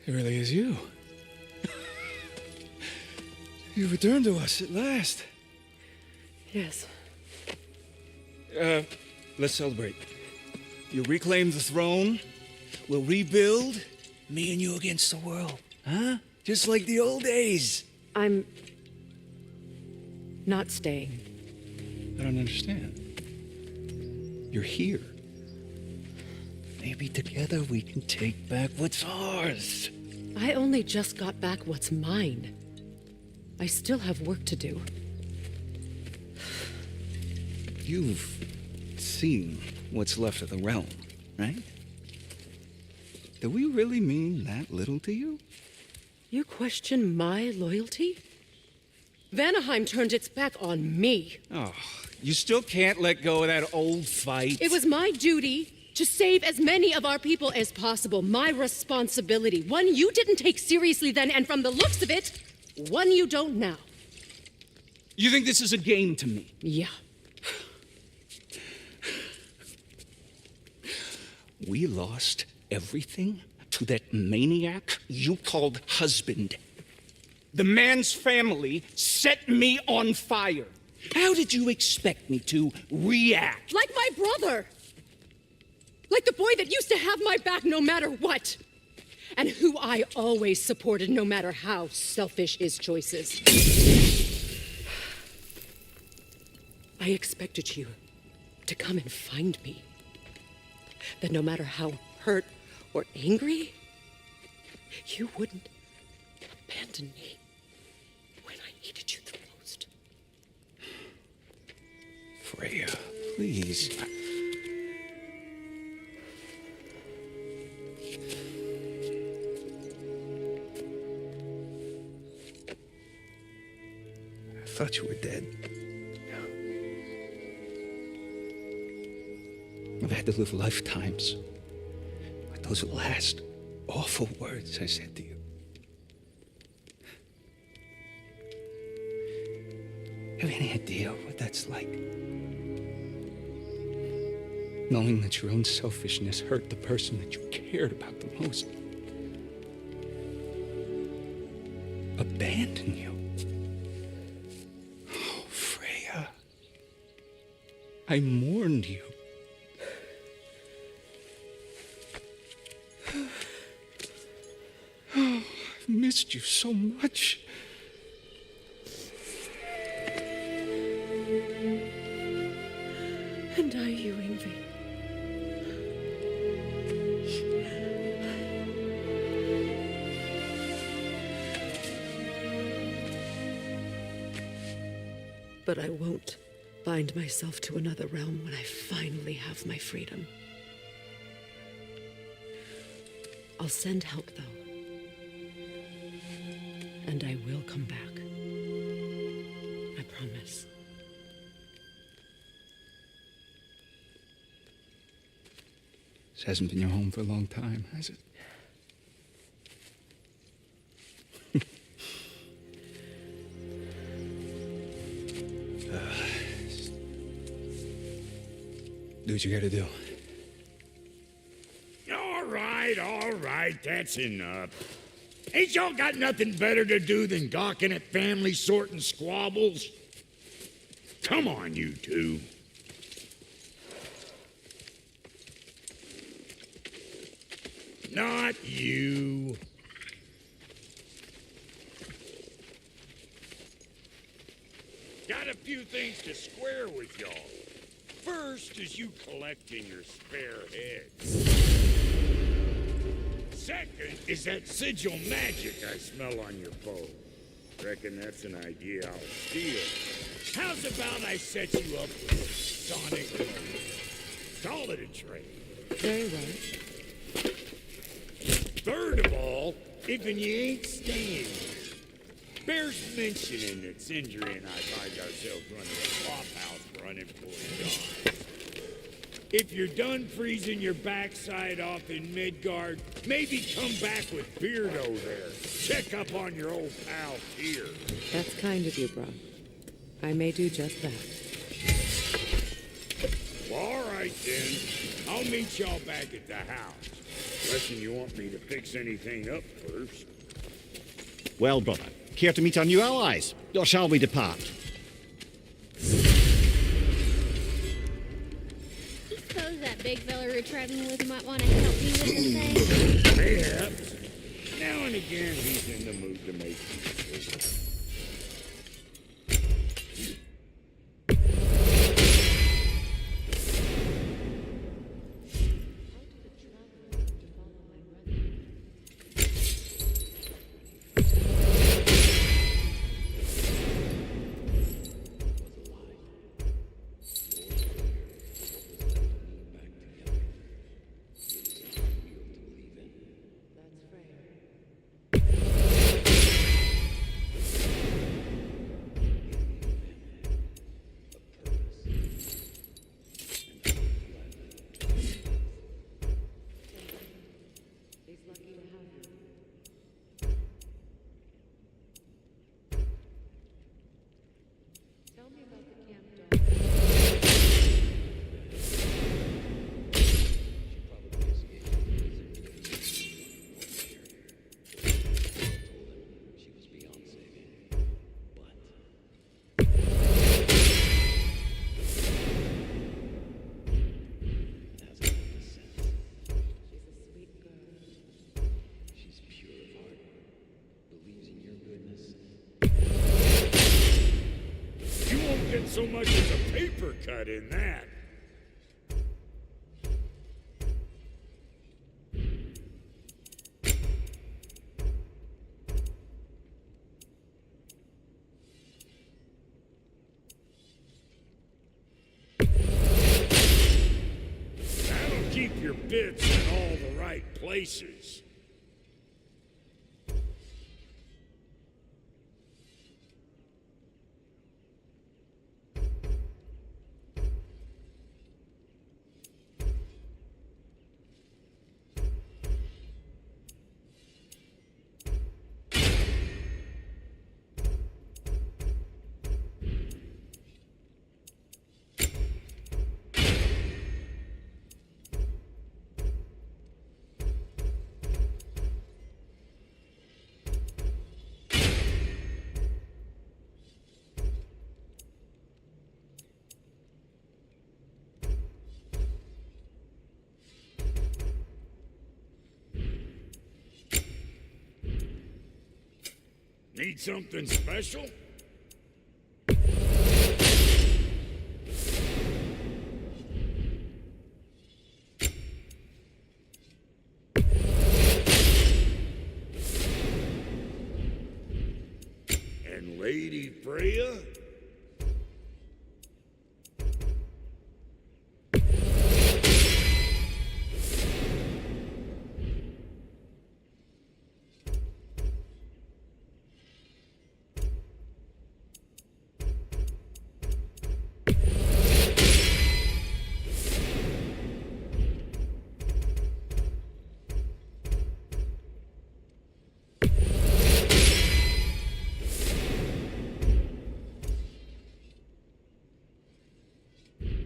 It really is you. You returned to us at last. Yes. Let's celebrate. You reclaim the throne. We'll rebuild. Me and you against the world. Huh? Just like the old days. I'm not staying. I don't understand. You're here. Maybe together we can take back what's ours. I only just got back what's mine. I still have work to do. You've seen what's left of the realm, right? Do we really mean that little to you? You question my loyalty? Vanaheim turned its back on me. Oh, you still can't let go of that old fight. It was my duty to save as many of our people as possible. My responsibility. One you didn't take seriously then, and from the looks of it, one you don't now. You think this is a game to me? Yeah. We lost everything to that maniac you called husband. The man's family set me on fire. How did you expect me to react? Like my brother. Like the boy that used to have my back no matter what. And who I always supported no matter how selfish his choices. I expected you to come and find me. That no matter how hurt or angry, you wouldn't abandon me when I needed you the most. Freya, please. I thought you were dead. I've had to live lifetimes with those last awful words I said to you. Have any idea what that's like? Knowing that your own selfishness hurt the person that you cared about the most. Abandon you. Oh, Freya. I mourned you. Oh, I've missed you so much. And I you, Yngvi. But I won't bind myself to another realm when I finally have my freedom. I'll send help, though. And I will come back. I promise. This hasn't been your home for a long time, has it? Do what you gotta do. All right, that's enough. Ain't y'all got nothing better to do than gawking at family sorting squabbles? Come on, you two. Not you. Got a few things to square with y'all. First is you collecting your spare heads. Second is that sigil magic I smell on your bow. Reckon that's an idea I'll steal. How's about I set you up with sonic moments? Call it a trade. Very well. Third of all, if you ain't staying, bears mentioning that Sindri and I find ourselves running a flop house for unemployed guys. If you're done freezing your backside off in Midgard, maybe come back with Beardo there. Check up on your old pal here. That's kind of you, bro. I may do just that. All right, then. I'll meet y'all back at the house. Unless you want me to fix anything up first. Well, brother, care to meet our new allies? Or shall we depart? I suppose that big fella we're traveling with might want to help me with some things. Perhaps. Now and again, he's in the mood to make decisions. So much as a paper cut in that. That'll keep your bits in all the right places. Need something special? And Lady Freya?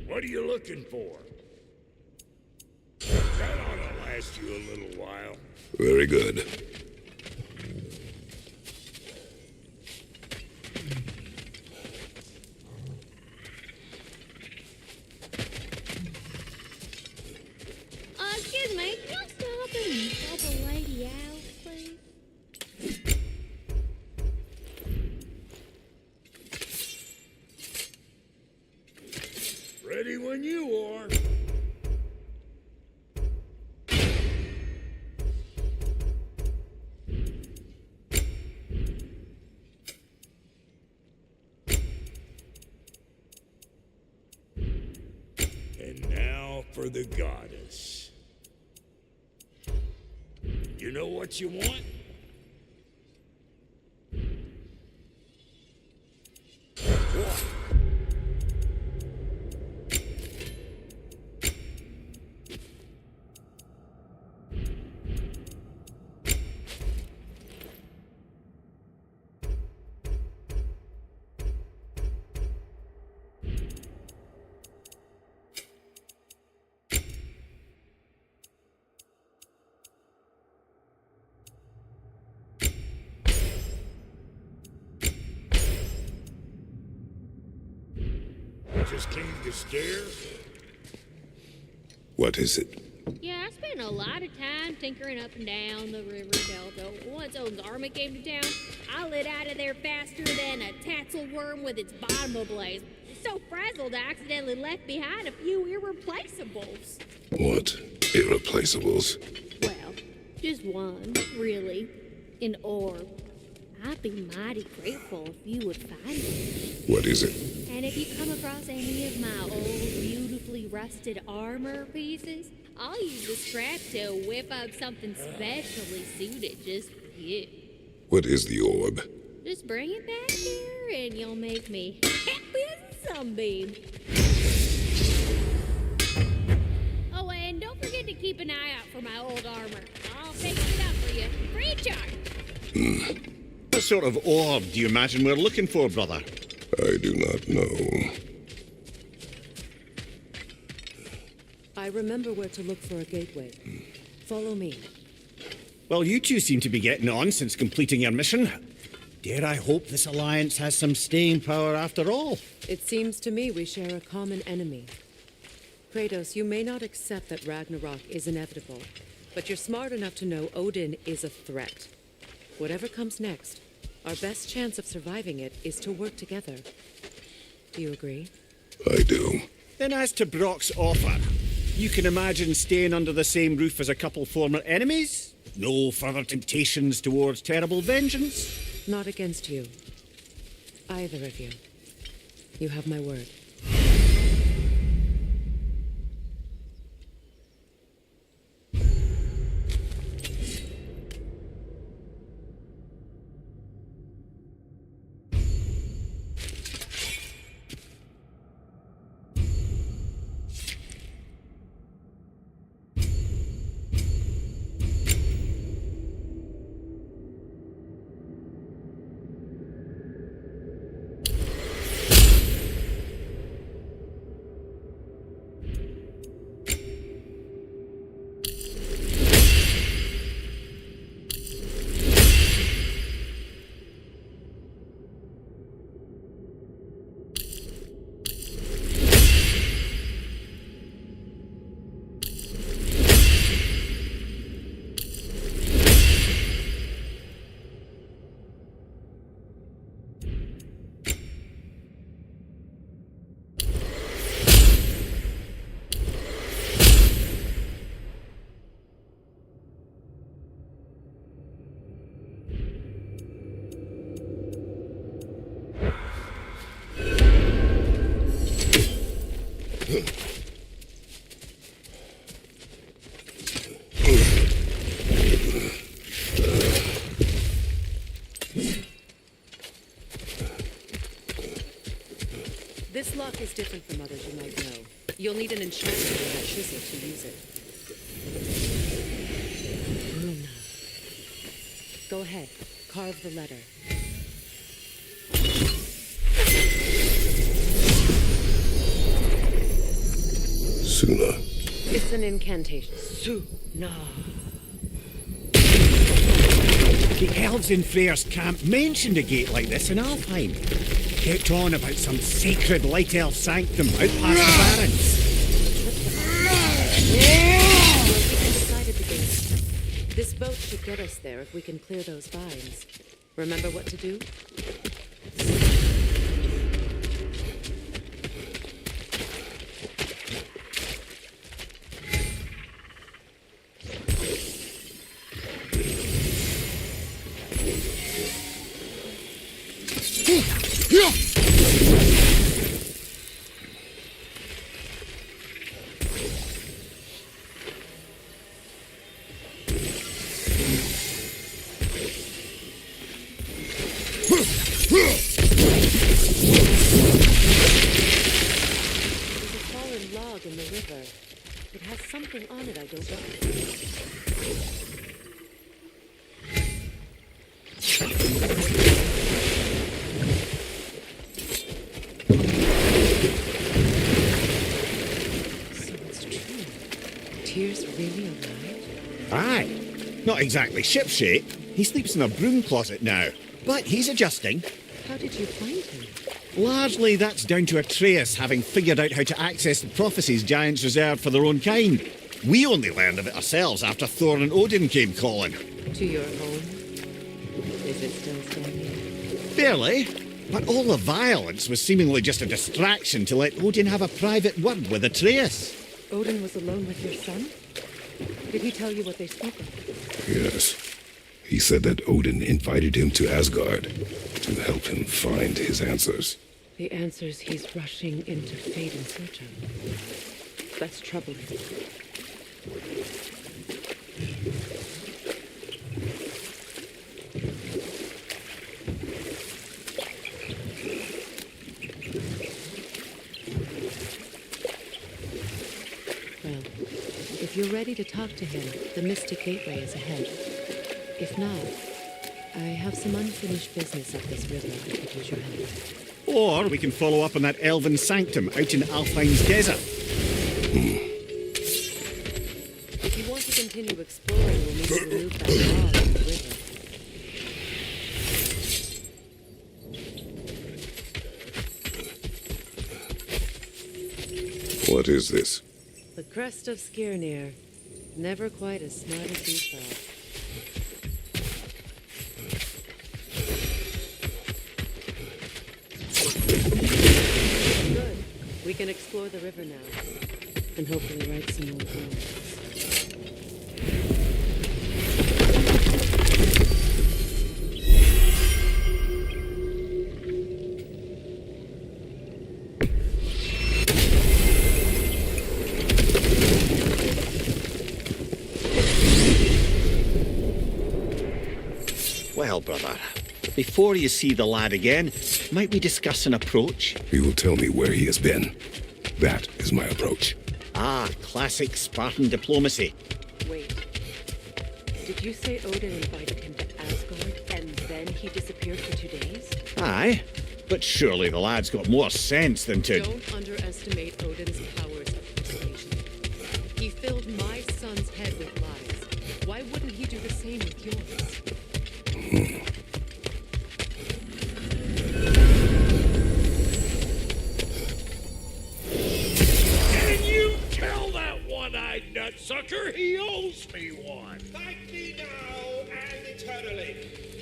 What are you looking for? That ought to last you a little while. Very good. Excuse me, can you stop and help a lady out, please? Ready when you are. And now for the goddess. You know what you want? What? just came to stare? What is it? Yeah, I spent a lot of time tinkering up and down the river delta. Once Odin's army came to town, I lit out of there faster than a tassel worm with its bottom ablaze. So frazzled, I accidentally left behind a few irreplaceables. What? Irreplaceables? Well, just one, really. An orb. I'd be mighty grateful if you would find it. What is it? And if you come across any of my old, beautifully rusted armor pieces, I'll use the scrap to whip up something specially suited just for you. What is the orb? Just bring it back here and you'll make me happy as a sunbeam. Oh, and don't forget to keep an eye out for my old armor. I'll take it up for you. Free of charge. What sort of orb do you imagine we're looking for, brother? I do not know. I remember where to look for a gateway. Follow me. Well, you two seem to be getting on since completing your mission. Dare I hope this alliance has some staying power after all? It seems to me we share a common enemy. Kratos, you may not accept that Ragnarok is inevitable, but you're smart enough to know Odin is a threat. Whatever comes next, our best chance of surviving it is to work together. Do you agree? I do. Then as to Brock's offer, you can imagine staying under the same roof as a couple former enemies? No further temptations towards terrible vengeance? Not against you. Either of you. You have my word. This lock is different from others you might know. You'll need an enchantment or a chisel to use it. Luna. Go ahead. Carve the letter. Suna. It's an incantation. Suna. The elves in Freyr's camp mentioned a gate like this in Alfheim. Kept on about some sacred light elf sanctum out past the barrens. We decided the gate. This boat should get us there if we can clear those vines. Remember what to do? In the river. It has something on it I don't recognize. So it's true. Tyr's really alive? Aye. Not exactly shipshape. He sleeps in a broom closet now. But he's adjusting. How did you find him? Largely, that's down to Atreus having figured out how to access the prophecies giants reserved for their own kind. We only learned of it ourselves after Thor and Odin came calling. To your home? Is it still standing? Barely. But all the violence was seemingly just a distraction to let Odin have a private word with Atreus. Odin was alone with your son? Did he tell you what they spoke of? Yes. He said that Odin invited him to Asgard to help him find his answers. The answers he's rushing into fate in search of. That's troubling. Well, if you're ready to talk to him, the Mystic Gateway is ahead. If not, I have some unfinished business up this river I could use your help. Or we can follow up on that elven sanctum out in Alfine's desert. If you want to continue exploring, we'll need to remove that log from the river. What is this? The crest of Skirnir. Never quite as smart as we thought. Good. We can explore the river now. And hopefully right some more poems. Well, brother, before you see the lad again, might we discuss an approach? He will tell me where he has been. That is my approach. Ah, classic Spartan diplomacy. Wait. Did you say Odin invited him to Asgard and then he disappeared for 2 days? Aye, but surely the lad's got more sense than to... Don't underestimate Odin's powers of persuasion. He filled my son's head with lies. Why wouldn't he do the same with yours? Can you tell that one-eyed nutsucker he owes me one? Thank me now and eternally.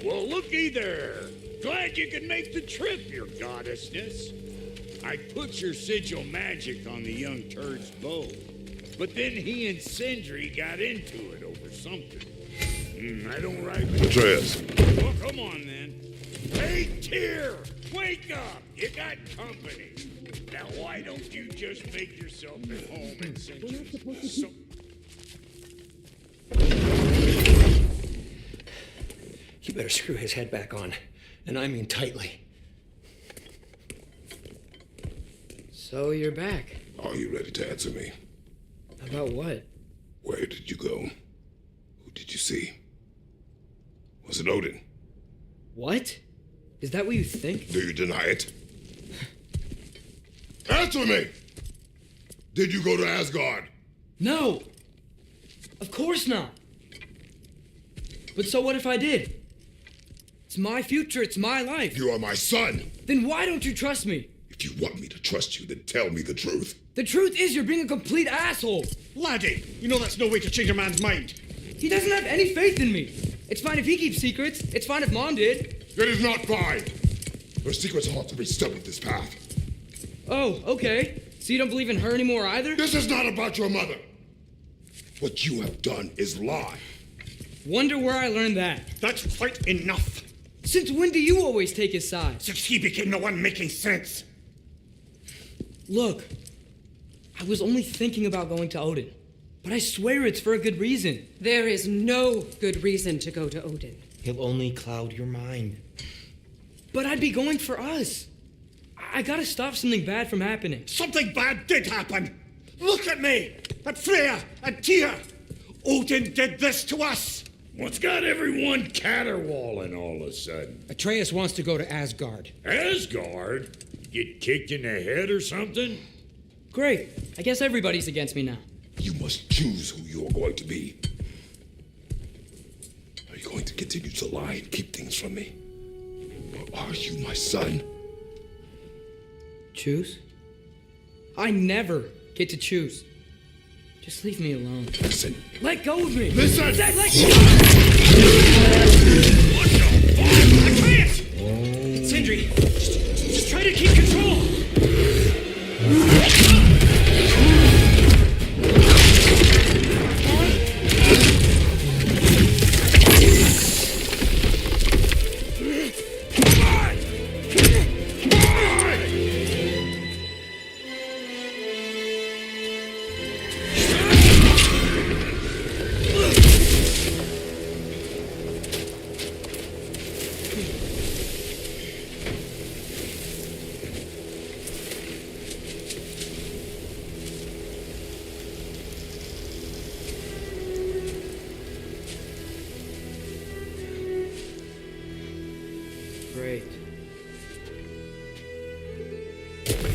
Well, looky there. Glad you could make the trip, your goddessness. I put your sigil magic on the young turd's bow, but then he and Sindri got into it over something. I don't rightly... Atreus. Well, come on, then. Hey, Tyr! Wake up! You got company. Now, why don't you just make yourself at home and send your... You better screw his head back on, and I mean tightly. So you're back. Are you ready to answer me? About what? Where did you go? Who did you see? Was it Odin? What? Is that what you think? Do you deny it? Answer me! Did you go to Asgard? No! Of course not! But so what if I did? It's my future, it's my life. You are my son! Then why don't you trust me? If you want me to trust you, then tell me the truth. The truth is you're being a complete asshole. Laddie, you know that's no way to change a man's mind. He doesn't have any faith in me. It's fine if he keeps secrets. It's fine if Mom did. It is not fine! Her secrets ought to be stuck with this path. Oh, okay. So you don't believe in her anymore either? This is not about your mother! What you have done is lie. Wonder where I learned that. That's quite enough. Since when do you always take his side? Since he became the one making sense. Look, I was only thinking about going to Odin, but I swear it's for a good reason. There is no good reason to go to Odin. He'll only cloud your mind. But I'd be going for us. I gotta stop something bad from happening. Something bad did happen. Look at me, at Freya, and Tyr. Odin did this to us. What's got everyone caterwauling all of a sudden? Atreus wants to go to Asgard. Asgard? Get kicked in the head or something? Great. I guess everybody's against me now. You must choose who you are going to be. Are you going to continue to lie and keep things from me? Or are you my son? Choose? I never get to choose. Just leave me alone. Listen. Let go of me! Listen! Let go! What the fuck? I can't! Sindri, just try to keep control!